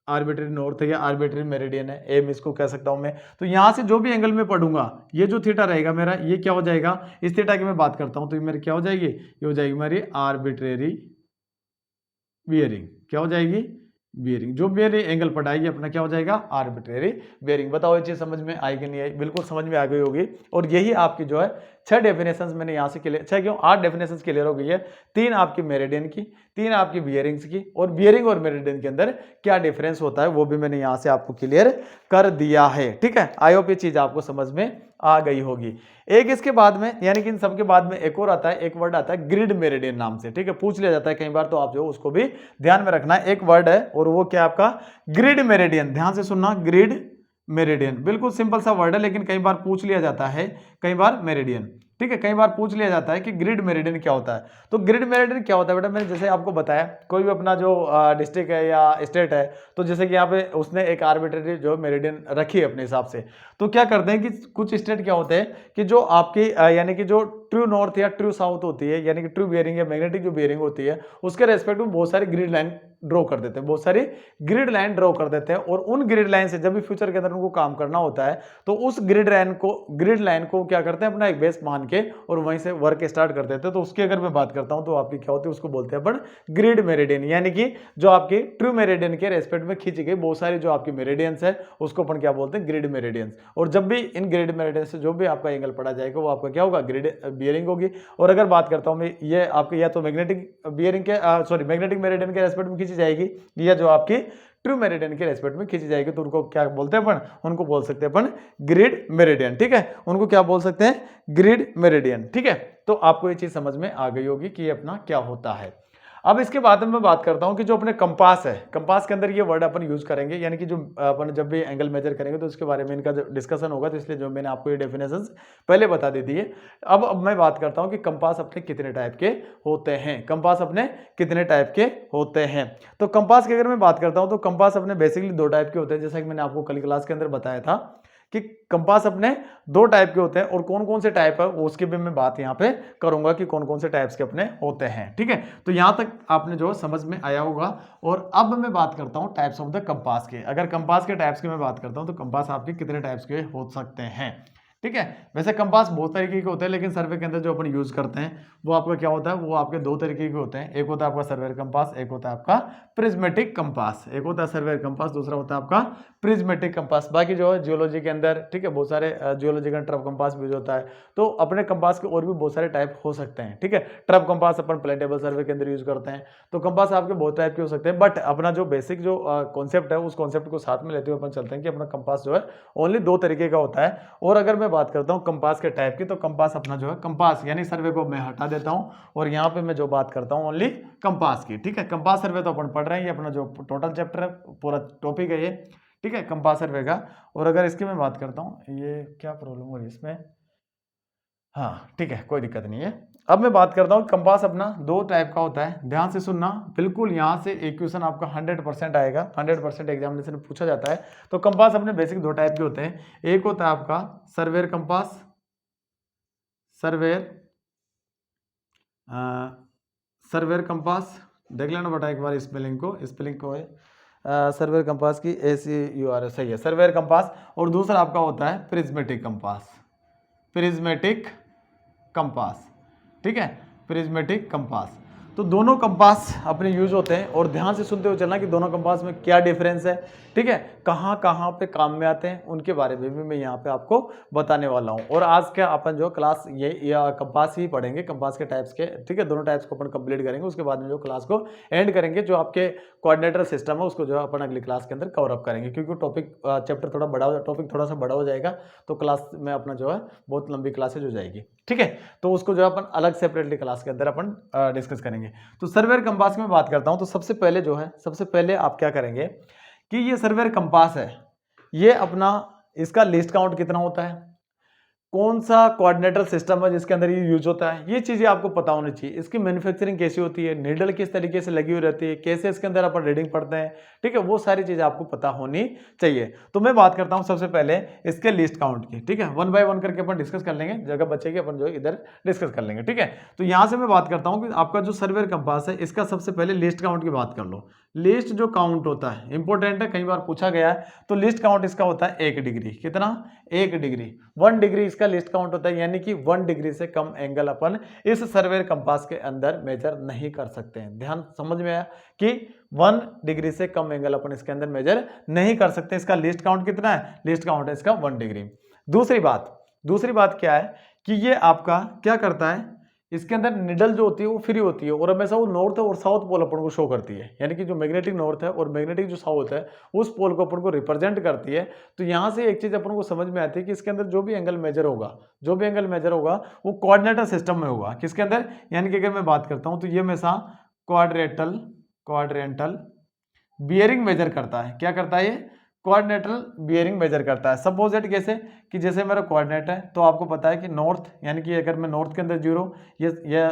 आर्बिट्रेरी नॉर्थ है या आर्बिट्रेरी मेरिडियन है, एम इसको कह सकता हूं मैं। तो यहां से जो भी एंगल में पढ़ूंगा, ये जो थीटा रहेगा मेरा, ये क्या हो जाएगा, इस थीटा की मैं बात करता हूं, तो ये मेरी क्या हो जाएगी, ये हो जाएगी मेरी आर्बिट्रेरी बियरिंग, क्या हो जाएगी, बियरिंग। जो मेरे एंगल पढ़ाएगी अपना क्या हो जाएगा, आर्बिट्रेरी बियरिंग। बताओ ये चीज समझ में आई कि नहीं आई, बिल्कुल समझ में आ गई होगी। और यही आपकी जो है 6 डेफिनेशंस मैंने यहाँ से क्लियर, 6 क्यों 8 डेफिनेशंस क्लियर हो गई है। 3 आपकी मेरिडियन की, 3 आपकी बियरिंग्स की, और बियरिंग और मेरिडियन के अंदर क्या डिफरेंस होता है वो भी मैंने यहाँ से आपको क्लियर कर दिया है, ठीक है। आई होप ये चीज आपको समझ में आ गई होगी। एक इसके बाद में, यानी कि इन सबके बाद में एक और आता है, एक वर्ड आता है ग्रिड मेरिडियन नाम से, ठीक है, पूछ लिया जाता है कई बार, तो आप जो उसको भी ध्यान में रखना है। एक वर्ड है और वो क्या आपका ग्रिड मेरिडियन, ध्यान से सुनना, ग्रिड मेरिडियन, बिल्कुल सिंपल सा वर्ड है, लेकिन कई बार पूछ लिया जाता है, कई बार मेरिडियन, ठीक है, कई बार पूछ लिया जाता है कि ग्रिड मेरिडियन क्या होता है। तो ग्रिड मेरिडियन क्या होता है बेटा, मैंने जैसे आपको बताया, कोई भी अपना जो डिस्ट्रिक्ट है या स्टेट है, तो जैसे कि यहाँ पे उसने एक आर्बिट्रेरी जो मेरिडियन रखी है अपने हिसाब से, तो क्या करते हैं कि कुछ स्टेट क्या होते हैं कि जो आपकी यानी कि जो ट्रू नॉर्थ या ट्रू साउथ होती है, यानी कि ट्रू बियरिंग या मैग्नेटिक जो बियरिंग होती है, उसके रेस्पेक्ट में बहुत सारी ग्रिड लाइन ड्रॉ कर देते हैं, बहुत सारी ग्रिड लाइन ड्रॉ कर देते हैं। और उन ग्रिड लाइन से जब भी फ्यूचर के अंदर उनको काम करना होता है, तो उस ग्रिड लाइन को क्या करते हैं, अपना एक बेस मान के और वहीं से वर्क स्टार्ट कर देते हैं। तो उसकी अगर मैं बात करता हूं, तो आपकी क्या होती है, उसको बोलते हैं अपन ग्रिड मेरिडियन, यानी कि जो आपकी ट्रू मेरिडियन के रेस्पेक्ट में खींची गई बहुत सारी जो आपकी मेरिडियंस है, उसको अपन क्या बोलते हैं, ग्रिड मेरिडियंस। और जब भी इन ग्रिड मेरिडियंस से जो भी आपका एंगल पड़ा जाएगा, वो आपका क्या होगा, ग्रिड बियरिंग होगी। और अगर बात करता हूं मैं, ये आपके या तो मैग्नेटिक बियरिंग के मैग्नेटिक मेरिडियन के रेस्पेक्ट में खींची जाएगी, या जो आपकी ट्रू मेरिडियन के रेस्पेक्ट में खींची जाएगी, तो उनको क्या बोलते हैं अपन, उनको बोल सकते हैं अपन ग्रिड मेरिडियन, ठीक है, उनको क्या बोल सकते हैं, ग्रिड मेरिडियन, ठीक है। तो आपको ये चीज समझ में आ गई होगी कि ये अपना क्या होता है। अब इसके बाद में मैं बात करता हूं कि जो अपने कंपास है, कंपास के अंदर ये वर्ड अपन यूज करेंगे, यानी कि जो अपन जब भी एंगल मेजर करेंगे तो उसके बारे में इनका जो डिस्कशन होगा, तो इसलिए जो मैंने आपको ये डेफिनेशंस पहले बता दी थी। अब मैं बात करता हूं कि कंपास अपने कितने टाइप के होते हैं, कंपास अपने कितने टाइप के होते हैं। तो कंपास की अगर मैं बात करता हूं, तो कंपास अपने बेसिकली 2 टाइप के होते हैं, जैसा कि मैंने आपको कल क्लास के अंदर बताया था कि कंपास अपने 2 टाइप के होते हैं। और कौन कौन से टाइप है उसकी भी मैं बात यहाँ पे करूंगा कि कौन कौन से टाइप्स के अपने होते हैं, ठीक है। तो यहाँ तक आपने जो समझ में आया होगा। और अब मैं बात करता हूँ टाइप्स ऑफ द कंपास के। अगर कंपास के टाइप्स की मैं बात करता हूँ, तो कंपास आपके कितने टाइप्स के हो सकते हैं। ठीक है। वैसे कंपास बहुत तरीके के होते हैं, लेकिन सर्वे के अंदर जो अपन यूज करते हैं वो आपका क्या होता है, वो आपके दो तरीके के होते हैं। एक होता है आपका सर्वेयर कंपास, एक होता है आपका प्रिज्मेटिक कंपास। एक होता है सर्वेयर कंपास, दूसरा होता है आपका प्रिज्मेटिक कंपास। बाकी जो है जियोलॉजी के अंदर, ठीक है, बहुत सारे जियोलॉजी का ट्रफ कंपास भी यूज होता है। तो अपने कंपास के और भी बहुत सारे टाइप हो सकते हैं, ठीक है। ट्रफ कंपास अपन प्लेटेबल सर्वे के अंदर यूज करते हैं। तो कंपास आपके बहुत टाइप के हो सकते हैं, बट अपना जो बेसिक जो कॉन्सेप्ट है उस कॉन्सेप्ट को साथ में लेते हुए अपन चलते हैं कि अपना कंपास जो है ओनली दो तरीके का होता है। और अगर मैं बात करता हूँ कंपास के टाइप की, तो कंपास अपना जो है कंपास यानी सर्वे को मैं हटा देता हूँ और यहाँ पे मैं जो बात करता हूँ ओनली कंपास की, ठीक है। कंपास सर्वे तो अपन पढ़ रहे हैं, ये अपना जो टोटल चैप्टर है, पूरा टॉपिक है ये, ठीक है, कंपास सर्वे का। और अगर इसकी मैं बात करता हूँ, ये क्या प्रॉब्लम हो रही है इसमें, हाँ ठीक है, कोई दिक्कत नहीं है। अब मैं बात करता हूँ कंपास अपना दो टाइप का होता है, ध्यान से सुनना, बिल्कुल यहाँ से एक क्वेश्चन आपका 100% आएगा, 100% एग्जामिनेशन में पूछा जाता है। तो कंपास अपने बेसिक दो टाइप के होते हैं। एक होता है आपका सर्वेयर कंपास, सर्वेयर कंपास, देख लेना बेटा एक बार स्पेलिंग को है सर्वेयर कंपास की ACUR सही है, सर्वेयर कंपास। और दूसरा आपका होता है प्रिज्मेटिक कंपास, प्रिज्मेटिक कंपास, ठीक है, प्रिज्मेटिक कंपास। तो दोनों कंपास अपने यूज होते हैं, और ध्यान से सुनते हुए चलना कि दोनों कंपास में क्या डिफरेंस है, ठीक है, कहाँ कहाँ पे काम में आते हैं, उनके बारे में भी मैं यहाँ पे आपको बताने वाला हूँ। और आज का अपन जो क्लास ये या कंपास ही पढ़ेंगे, कंपास के टाइप्स के, ठीक है, दोनों टाइप्स को अपन कंप्लीट करेंगे। उसके बाद में जो क्लास को एंड करेंगे, जो आपके कोऑर्डिनेटर सिस्टम है उसको जो है अपन अगली क्लास के अंदर कवर अप करेंगे, क्योंकि टॉपिक चैप्टर थोड़ा बड़ा हो, टॉपिक थोड़ा सा बड़ा हो जाएगा, तो क्लास में अपना जो है बहुत लंबी क्लासेज हो जाएगी, ठीक है। तो उसको जो है अपन अलग सेपरेटली क्लास के अंदर अपन डिस्कस करेंगे। तो सर्वेयर कंपास की मैं बात करता हूं, तो सबसे पहले जो है, सबसे पहले आप क्या करेंगे कि ये सर्वेयर कंपास है, ये अपना इसका लिस्ट काउंट कितना होता है, कौन सा कोऑर्डिनेटर सिस्टम है जिसके अंदर ये यूज होता है, ये चीजें आपको पता होनी चाहिए। इसकी मैन्युफैक्चरिंग कैसी होती है, नीडल किस तरीके से लगी हुई रहती है, कैसे इसके अंदर अपन रीडिंग पढ़ते हैं, ठीक है, वो सारी चीजें आपको पता होनी चाहिए। तो मैं बात करता हूं सबसे पहले इसके लिस्ट काउंट की, ठीक है, 1 बाय 1 करके अपन डिस्कस कर लेंगे, जगह बचेगी अपन जो इधर डिस्कस कर लेंगे, ठीक है। तो यहां से मैं बात करता हूं कि आपका जो सर्वेयर कंपास है, इसका सबसे पहले लिस्ट काउंट की बात कर लो। लिस्ट जो काउंट होता है इंपॉर्टेंट है, कई बार पूछा गया है। तो लिस्ट काउंट इसका होता है 1 डिग्री, कितना, 1 डिग्री, 1 डिग्री इसका लिस्ट काउंट होता है, यानी कि 1 डिग्री से कम एंगल अपन इस सर्वेयर कंपास के अंदर मेजर नहीं कर सकते हैं। ध्यान समझ में आया कि 1 डिग्री से कम एंगल अपन इसके अंदर मेजर नहीं कर सकते। इसका लिस्ट काउंट कितना है, लिस्ट काउंट है इसका 1 डिग्री। दूसरी बात क्या है कि ये आपका क्या करता है, इसके अंदर निडल जो होती है वो फ्री होती है, और हमेशा वो नॉर्थ और साउथ पोल अपन को शो करती है, यानी कि जो मैग्नेटिक नॉर्थ है और मैग्नेटिक जो साउथ है उस पोल को अपन को रिप्रेजेंट करती है। तो यहाँ से एक चीज अपन को समझ में आती है कि इसके अंदर जो भी एंगल मेजर होगा वो कोऑर्डिनेटर सिस्टम में होगा, किसके अंदर, यानी कि अगर मैं बात करता हूँ तो ये हमेशा क्वाड्रेंटल बियरिंग मेजर करता है। क्या करता है ये, कोऑर्डिनेटल बियरिंग मेजर करता है। सपोज इट कैसे कि जैसे मेरा कोऑर्डिनेट है, तो आपको पता है कि नॉर्थ, यानी कि अगर मैं नॉर्थ के अंदर 0, ये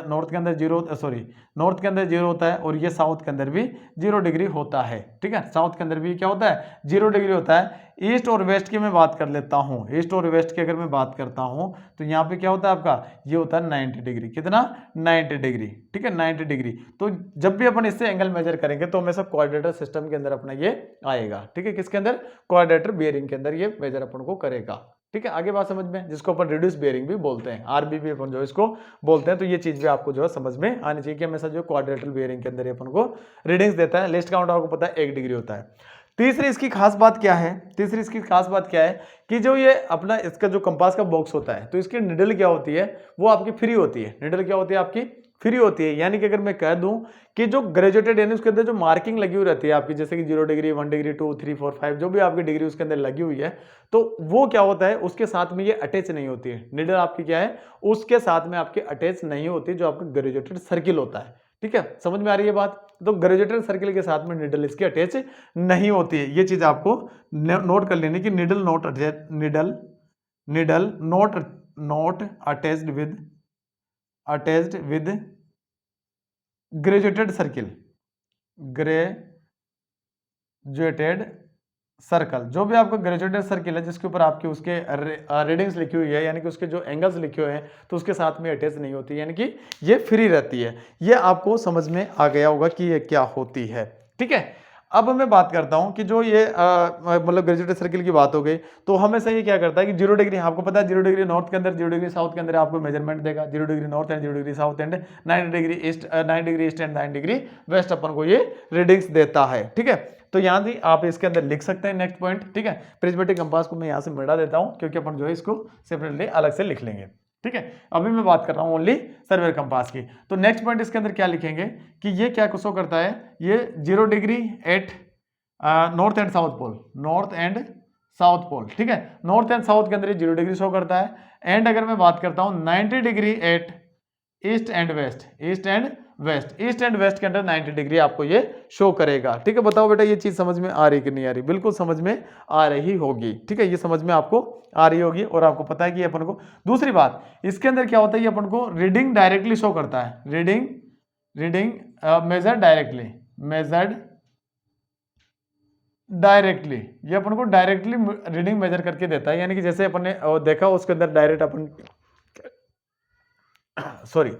नॉर्थ के अंदर 0, नॉर्थ के अंदर 0 होता है, और ये साउथ के अंदर भी 0 डिग्री होता है, ठीक है, साउथ के अंदर भी क्या होता है, 0 डिग्री होता है। ईस्ट और वेस्ट की मैं बात कर लेता हूँ, ईस्ट और वेस्ट की अगर मैं बात करता हूँ, तो यहाँ पे क्या होता है आपका, ये होता है 90 डिग्री, कितना, 90 डिग्री, ठीक है, 90 डिग्री। तो जब भी अपन इससे एंगल मेजर करेंगे तो हमेशा कोऑर्डिनेटर सिस्टम के अंदर अपना ये आएगा, ठीक है, किसके अंदर, कोऑर्डिनेटर बियरिंग के अंदर ये मेजर अपन को करेगा, ठीक है। आगे बात समझ में, जिसको अपन रिड्यूस बियरिंग भी बोलते हैं, RBB अपन जो इसको बोलते हैं। तो ये चीज भी आपको जो है समझ में आनी चाहिए कि हमेशा जो कोऑर्डिनेटर बियरिंग के अंदर अपन को रीडिंग्स देता है। लिस्ट काउंट आपको पता है 1 डिग्री होता है। तीसरी इसकी खास बात क्या है कि जो ये अपना इसका जो कंपास का बॉक्स होता है, तो इसकी निडल क्या होती है, वो आपकी फ्री होती है। निडल क्या होती है आपकी, फ्री होती है, यानी कि अगर मैं कह दूं कि जो ग्रेजुएटेड यानी उसके अंदर जो मार्किंग लगी हुई रहती है आपकी, जैसे कि 0 डिग्री, 1 डिग्री, 2, 3, 4, 5, जो भी आपकी डिग्री उसके अंदर लगी हुई है, तो वो क्या होता है, उसके साथ में ये अटैच नहीं होती है। निडल आपकी क्या है, उसके साथ में आपकी अटैच नहीं होती, जो आपका ग्रेजुएटेड सर्किल होता है, ठीक है, समझ में आ रही है बात। तो ग्रेजुएटेड सर्किल के साथ में निडल इसकी अटैच नहीं होती है, ये चीज आपको नोट कर लेनी कि needle not attached with graduated circle, जो भी आपका ग्रेजुएटेड सर्किल है जिसके ऊपर आपकी उसके रीडिंग्स लिखी हुई है, यानी कि उसके जो एंगल्स लिखे हुए हैं, तो उसके साथ में अटैच नहीं होती, यानी कि ये फ्री रहती है। ये आपको समझ में आ गया होगा कि ये क्या होती है, ठीक है। अब मैं बात करता हूं कि जो ये मतलब ग्रेजुएटेड सर्किल की बात हो गई, तो हमेशा ये क्या करता है कि 0 डिग्री, आपको पता है 0 डिग्री नॉर्थ के अंदर, 0 डिग्री साउथ के अंदर आपको मेजरमेंट देगा, 0 degree north and 0 degree south and 90 degree east, 90 degree east and 90 degree west अपन को ये रीडिंग्स देता है। ठीक है, तो यहाँ से आप इसके अंदर लिख सकते हैं नेक्स्ट पॉइंट। ठीक है, प्रिज्मेटिक कंपास को मैं यहाँ से मिटा देता हूँ क्योंकि अपन जो है इसको सेपरेटली अलग से लिख लेंगे। ठीक है, अभी मैं बात कर रहा हूँ ओनली सर्वेयर कंपास की। तो नेक्स्ट पॉइंट इसके अंदर क्या लिखेंगे कि ये क्या शो करता है, ये 0 degree at north and south pole, north and south pole. ठीक है, नॉर्थ एंड साउथ के अंदर ये 0 डिग्री शो करता है। एंड अगर मैं बात करता हूँ 90 degree at east and west, east and west, east and west के अंदर 90 डिग्री आपको ये शो करेगा। ठीक है, बताओ बेटा ये चीज समझ में आ रही कि नहीं आ रही? बिल्कुल समझ में आ रही होगी। ठीक है, ये समझ में आपको आ रही होगी और आपको पता है कि अपन को, दूसरी बात इसके अंदर क्या होता है, ये अपन को रीडिंग डायरेक्टली शो करता है। Reading measure directly, measured directly, ये अपन को डायरेक्टली रीडिंग मेजर करके देता है। यानी कि जैसे अपन ने देखा उसके अंदर डायरेक्ट अपन सॉरी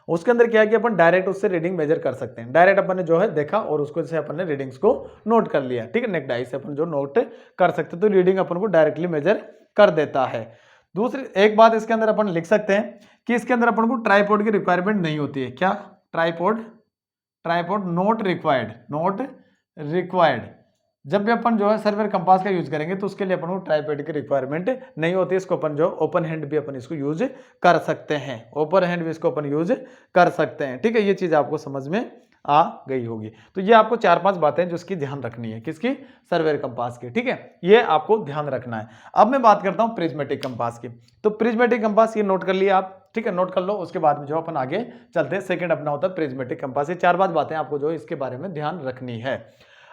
उसके अंदर क्या है कि अपन डायरेक्ट उससे रीडिंग मेजर कर सकते हैं। डायरेक्ट अपन ने जो है देखा और उसको जैसे अपन ने रीडिंग्स को नोट कर लिया। ठीक है, नेक डाई से अपन जो नोट कर सकते हैं, तो रीडिंग अपन को डायरेक्टली मेजर कर देता है। दूसरी एक बात इसके अंदर अपन लिख सकते हैं कि इसके अंदर अपन को ट्राइपॉड की रिक्वायरमेंट नहीं होती है। क्या? Tripod not required, not required. जब भी अपन जो है सर्वेयर कंपास का यूज करेंगे तो उसके लिए अपन को ट्राइपॉड की रिक्वायरमेंट नहीं होती है। इसको अपन जो ओपन हैंड भी अपन इसको यूज कर सकते हैं, ओपन हैंड भी इसको अपन यूज कर सकते हैं। ठीक है, ये चीज आपको समझ में आ गई होगी। तो ये आपको 4-5 बातें जो इसकी ध्यान रखनी है, किसकी? सर्वेयर कंपास की। ठीक है, ये आपको ध्यान रखना है। अब मैं बात करता हूं प्रिज्मेटिक कंपास की। तो प्रिज्मेटिक कंपास ये नोट कर लिया आप। ठीक है, नोट कर लो। उसके बाद में जो अपन आगे चलते हैं, सेकंड अपना होता है प्रिज्मेटिक कंपास। ये 4-5 बातें आपको जो इसके बारे में ध्यान रखनी है।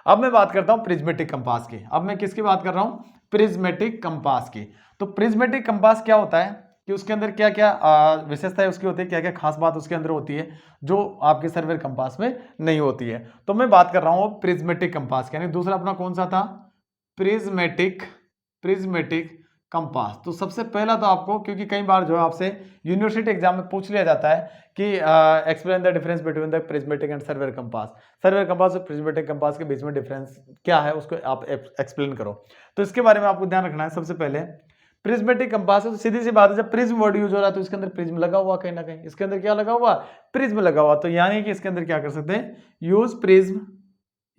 अब मैं बात करता हूं प्रिज्मेटिक कंपास की। अब मैं किसकी बात कर रहा हूं? प्रिज्मेटिक कंपास की। तो प्रिज्मेटिक कंपास क्या होता है कि उसके अंदर क्या क्या विशेषताएं उसकी होती है, क्या क्या खास बात उसके अंदर होती है जो आपके सर्वेयर कंपास में नहीं होती है। तो मैं बात कर रहा हूं प्रिज्मेटिक कंपास की। यानी दूसरा अपना कौन सा था? Prismatic compass. तो सबसे पहला तो आपको, क्योंकि कई बार जो है आपसे यूनिवर्सिटी एग्जाम में पूछ लिया जाता है कि explain the difference between the prismatic and surveyor compass. Surveyor compass और प्रिज्मेटिक कंपास के बीच में डिफरेंस क्या है उसको आप एक्सप्लेन करो। तो इसके बारे में आपको ध्यान रखना है। सबसे पहले प्रिज्मेटिक कंपास है तो सीधी सी बात है, जब प्रिज्म वर्ड यूज हो रहा है तो इसके अंदर प्रिज्म लगा हुआ, कहीं ना कहीं इसके अंदर क्या लगा हुआ? प्रिज्म लगा हुआ। तो यानी कि इसके अंदर क्या कर सकते हैं? यूज प्रिज्म,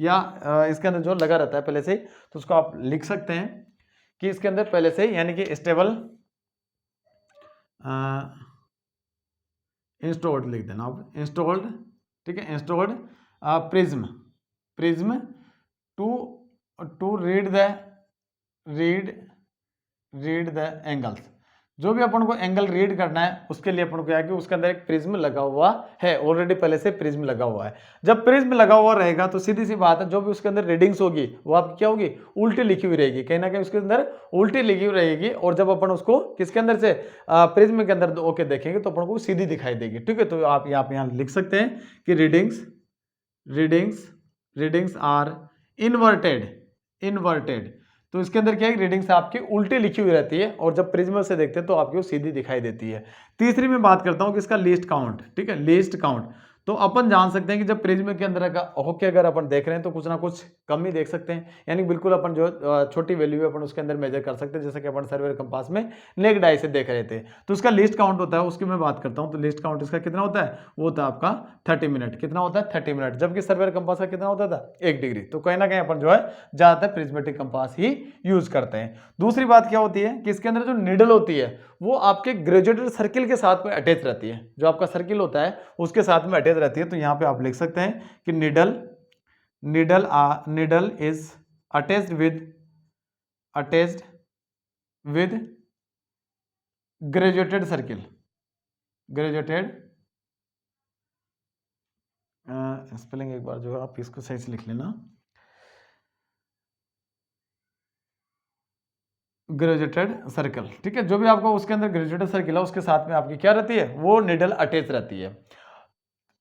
या इसके अंदर जो लगा रहता है पहले से, तो उसको आप लिख सकते हैं कि इसके अंदर पहले से, यानी कि स्टेबल इंस्टॉल्ड लिख देना आप, इंस्टॉल्ड। ठीक है, installed prism to read the angles. जो भी अपन को एंगल रीड करना है उसके लिए अपन को क्या है कि उसके अंदर एक प्रिज्म लगा हुआ है, ऑलरेडी पहले से प्रिज्म लगा हुआ है। जब प्रिज्म लगा हुआ रहेगा तो सीधी सी बात है, जो भी उसके अंदर रीडिंग्स होगी वो आपकी क्या होगी? उल्टी लिखी हुई रहेगी, कहीं ना कहीं उसके अंदर उल्टी लिखी हुई रहेगी। और जब अपन उसको किसके अंदर से, प्रिज्म के अंदर ओके देखेंगे तो अपन को सीधी दिखाई देगी। ठीक है, तो आप यहाँ लिख सकते हैं कि रीडिंग्स आर इन्वर्टेड। तो इसके अंदर क्या है? रीडिंग्स आपकी उल्टी लिखी हुई रहती है और जब प्रिज्म से देखते हैं तो आपकी वो सीधी दिखाई देती है। तीसरी में बात करता हूं कि इसका लीस्ट काउंट। ठीक है, लीस्ट काउंट। तो अपन जान सकते हैं कि जब प्रिज्म के अंदर का होके अगर अपन देख रहे हैं तो कुछ ना कुछ कम ही देख सकते हैं। यानी बिल्कुल अपन जो छोटी वैल्यू है अपन उसके अंदर मेजर कर सकते हैं, जैसे कि अपन सर्वेयर कंपास में नेक डाई से देख रहे थे। तो उसका लीस्ट काउंट होता है, उसकी मैं बात करता हूं। तो लीस्ट काउंट इसका कितना होता है? वो होता है आपका 30 मिनट। कितना होता है? 30 मिनट। जबकि सर्वेयर कंपास का कितना होता था? 1 डिग्री। तो कहीं ना कहीं अपन जो है ज्यादातर प्रिज्मेटिक कंपास ही यूज करते हैं। दूसरी बात क्या होती है कि इसके अंदर जो निडल होती है वो आपके ग्रेजुएटेड सर्किल के साथ में अटैच रहती है। जो आपका सर्किल होता है उसके साथ में अटैच रहती है। तो यहाँ पे आप लिख सकते हैं कि needle is attached with graduated circle. Spelling एक बार जो है आप इसको सही से लिख लेना। Graduated circle. ठीक है, जो भी आपको उसके अंदर ग्रेजुएटेड सर्कल है उसके साथ में आपकी क्या रहती है? वो निडल अटैच रहती है।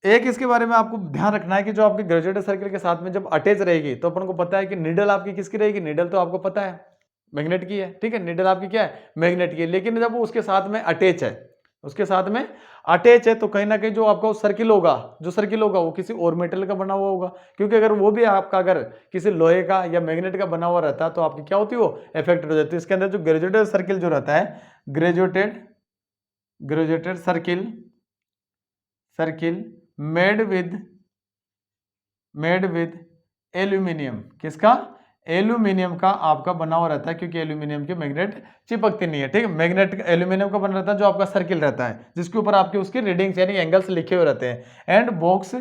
एक इसके बारे में आपको ध्यान रखना है कि जो आपके ग्रेजुएटेड सर्कल के साथ में जब अटैच रहेगी तो अपन को पता है कि निडल आपकी किसकी रहेगी? निडल तो आपको पता है मैग्नेट की है। ठीक है, निडल आपकी क्या है? मैग्नेट की है। लेकिन जब वो उसके साथ में अटैच है उसके साथ में अटैच है, तो कहीं ना कहीं जो आपका सर्किल होगा, जो सर्किल होगा वो किसी और मेटल का बना हुआ होगा, क्योंकि अगर वो भी आपका अगर किसी लोहे का या मैग्नेट का बना हुआ रहता तो आपकी क्या होती है, वो अफेक्टेड हो जाती है। इसके अंदर जो ग्रेजुएटेड सर्किल जो रहता है, graduated circle made with aluminium, किसका, एल्यूमिनियम का आपका बना हुआ रहता है, क्योंकि एल्यूमिनियम की मैग्नेट चिपकती नहीं है, ठीक है। मैग्नेट एल्यूमिनियम का बना रहता है, जो आपका सर्किल रहता है जिसके ऊपर आपके उसकी रीडिंग्स यानी एंगल्स लिखे हुए रहते हैं। एंड बॉक्स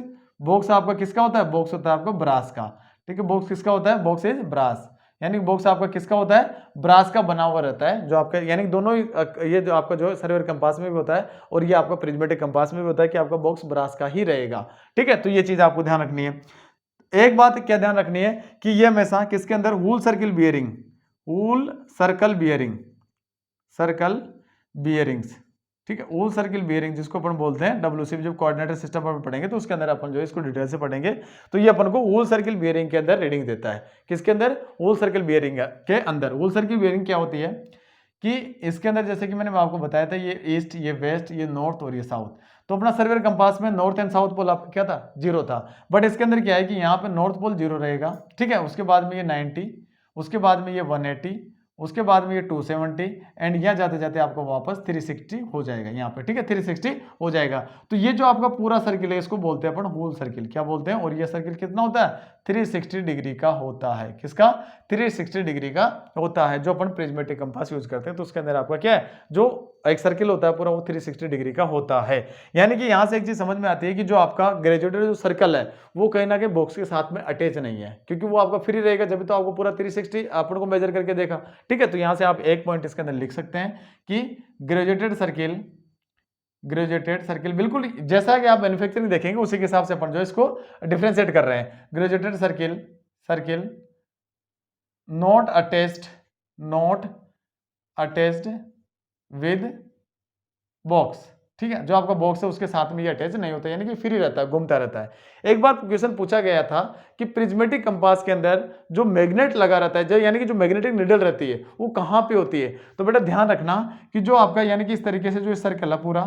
आपका किसका होता है, बॉक्स होता है आपका ब्रास का, ठीक है। बॉक्स किसका होता है, बॉक्स इज ब्रास, यानी बॉक्स आपका किसका होता है, ब्रास का बना हुआ रहता है, जो आपका यानी दोनों ये जो आपका जो सर्वेयर कंपास में भी होता है और ये आपका प्रिज्मेटिक कंपास में भी होता है कि आपका बॉक्स ब्रास का ही रहेगा, ठीक है। तो ये चीज आपको ध्यान रखनी है। एक बात क्या ध्यान रखनी है कि ये हमेशा किसके अंदर, वूल सर्कल बियरिंग्स, ठीक है। वूल सर्किल बियरिंग जिसको अपन बोलते हैं WCB, जब कोऑर्डिनेटर सिस्टम पर पढ़ेंगे तो उसके अंदर अपन जो है इसको डिटेल से पढ़ेंगे। तो ये अपन को वूल सर्किल बियरिंग के अंदर रीडिंग देता है, किसके अंदर, वूल सर्किल बियरिंग के अंदर। वूल सर्किल बियरिंग क्या होती है कि इसके अंदर जैसे कि मैंने आपको बताया था, ये ईस्ट, ये वेस्ट, ये नॉर्थ और ये साउथ। तो अपना सर्वेयर कंपास में नॉर्थ एंड साउथ पोल आपका क्या था, 0 था, बट इसके अंदर क्या है कि यहाँ पे नॉर्थ पोल 0 रहेगा, ठीक है। उसके बाद में ये 90, उसके बाद में ये 180, उसके बाद में ये 270 एंड यहाँ जाते जाते आपको वापस 360 हो जाएगा यहाँ पे, ठीक है, 360 हो जाएगा। तो ये जो आपका पूरा सर्किल है इसको बोलते हैं अपन होल सर्किल, क्या बोलते हैं। और ये सर्किल कितना होता है, 360 डिग्री का होता है, किसका, 360 डिग्री का होता है, जो अपन प्रिज्मेटिक कंपास यूज करते हैं। तो उसके अंदर आपका क्या है, जो एक सर्किल होता है पूरा वो 360 डिग्री का होता है। यानी कि यहां से एक चीज समझ में आती है कि जो आपका ग्रेजुएटेड जो सर्कल है वो कहीं ना कहीं बॉक्स के साथ में अटैच नहीं है, क्योंकि वो आपका फ्री रहेगा, जब तो आपको पूरा 360 अपन को मेजर करके देखा, ठीक है। तो यहां से आप एक पॉइंट इसके अंदर लिख सकते हैं कि ग्रेजुएटेड सर्किल बिल्कुल जैसा कि आप मैन्युफैक्चरिंग देखेंगे उसी के हिसाब से अपन जो इसको डिफरेंशिएट कर रहे हैं। Graduated circle not attached with box, ठीक है। जो आपका बॉक्स है उसके साथ में ये अटैच नहीं होता, यानी कि फ्री रहता है, घूमता रहता है। एक बार क्वेश्चन पूछा गया था कि प्रिज्मेटिक कंपास के अंदर जो मैग्नेट लगा रहता है, जो यानी कि जो मैग्नेटिक निडल रहती है वो कहां पे होती है। तो बेटा ध्यान रखना कि जो आपका यानी कि इस तरीके से जो सर्कल है पूरा,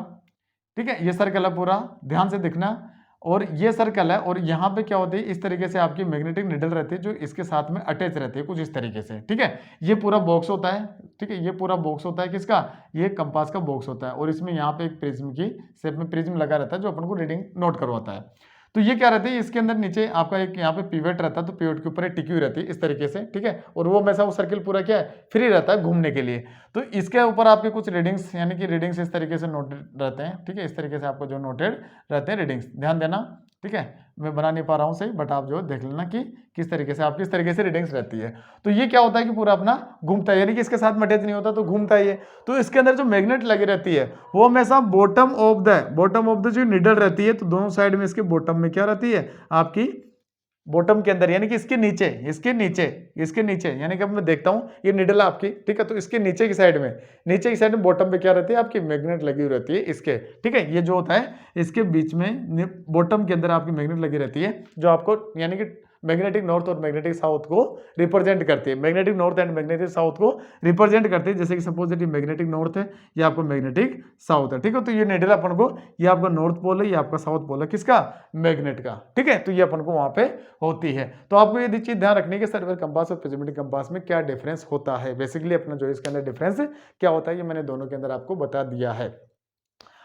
ठीक है, ये सर्कल है पूरा, ध्यान से देखना, और ये सर्कल है और यहाँ पे क्या होती है, इस तरीके से आपकी मैग्नेटिक निडल रहती है जो इसके साथ में अटैच रहती है कुछ इस तरीके से, ठीक है। ये पूरा बॉक्स होता है, ठीक है, ये पूरा बॉक्स होता है किसका, ये कंपास का बॉक्स होता है, और इसमें यहाँ पे एक प्रिज्म की शेप में प्रिज्म लगा रहता है जो अपन को रीडिंग नोट करवाता है। तो ये क्या रहती है, इसके अंदर नीचे आपका एक यहाँ पे पिवट रहता है, तो पिवट के ऊपर टिकी हुई रहती है इस तरीके से, ठीक है, और वो हमेशा वो सर्किल पूरा क्या है, फ्री रहता है घूमने के लिए। तो इसके ऊपर आपके कुछ रीडिंग्स यानी कि रीडिंग्स इस तरीके से नोटेड रहते हैं, ठीक है, इस तरीके से आपको जो नोटेड रहते हैं रीडिंग्स, ध्यान देना, ठीक है। मैं बना नहीं पा रहा हूं सही, बट आप जो देख लेना कि किस तरीके से आपकी इस तरीके से रीडिंग्स रहती है। तो ये क्या होता है कि पूरा अपना घूमता है, यानी कि इसके साथ में अटैच नहीं होता तो घूमता ही है। तो इसके अंदर जो मैग्नेट लगी रहती है वो हमेशा बॉटम ऑफ द जो निडल रहती है, तो दोनों साइड में इसके बॉटम में क्या रहती है आपकी, बॉटम के अंदर, यानी कि इसके नीचे यानी कि अब मैं देखता हूं ये निडल आपकी, ठीक है, तो इसके नीचे की साइड में बॉटम पे क्या रहती है आपकी, मैग्नेट लगी हुई रहती है इसके, ठीक है। ये जो होता है इसके बीच में बॉटम के अंदर आपकी मैग्नेट लगी रहती है, जो आपको यानी कि मैग्नेटिक नॉर्थ और मैग्नेटिक साउथ को रिप्रेजेंट करती है, magnetic north and magnetic south को रिप्रेजेंट करती है। जैसे कि सपोज दैट मैग्नेटिक नॉर्थ है, ये आपको मैग्नेटिक साउथ है, ठीक है। तो ये निडल अपन को, ये आपका नॉर्थ पोल है, ये आपका साउथ पोल है, किसका, मैग्नेट का, ठीक है। तो ये अपन को वहां पे होती है। तो आपको ये चीज ध्यान रखनी है कि सर्वेयर कंपास और प्रिज्मेटिक कंपास में क्या डिफरेंस होता है, बेसिकली अपना जो इसके अंदर डिफरेंस क्या होता है ये मैंने दोनों के अंदर आपको बता दिया है।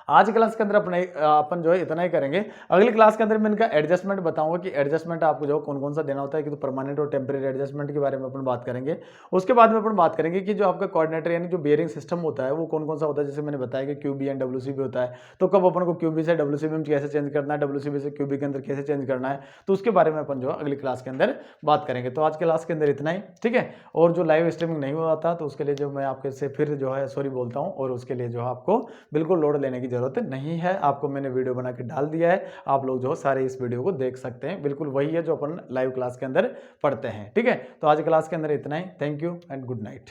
आज की क्लास के अंदर अपन जो है इतना ही करेंगे। अगली क्लास के अंदर मैं इनका एडजस्टमेंट बताऊंगा कि एडजस्टमेंट आपको जो कौन कौन सा देना होता है, कि तो परमानेंट और टेम्परेरी एडजस्टमेंट के बारे में अपन बात करेंगे। उसके बाद में अपन बात करेंगे कि जो आपका कोऑर्डिनेटर यानी जो बेयरिंग सिस्टम होता है वो कौन कौन सा होता है। जैसे मैंने बताया कि क्यूबी एंड WCB होता है, तो कब अपन को क्यूबी से WCB में कैसे चेंज करना है, WCB से क्यूबी के अंदर कैसे चेंज करना है, तो उसके बारे में अपन जो अगली क्लास के अंदर बात करेंगे। तो आज के क्लास के अंदर इतना ही, ठीक है। और जो लाइव स्ट्रीमिंग नहीं हुआ था तो उसके लिए जो मैं आपके से फिर जो है सॉरी बोलता हूँ, और उसके लिए जो आपको बिल्कुल लोड लेने की जरूरत नहीं है, आपको मैंने वीडियो बना के डाल दिया है, आप लोग जो सारे इस वीडियो को देख सकते हैं, बिल्कुल वही है जो अपन लाइव क्लास के अंदर पढ़ते हैं, ठीक है। तो आज क्लास के अंदर इतना ही, thank you and good night.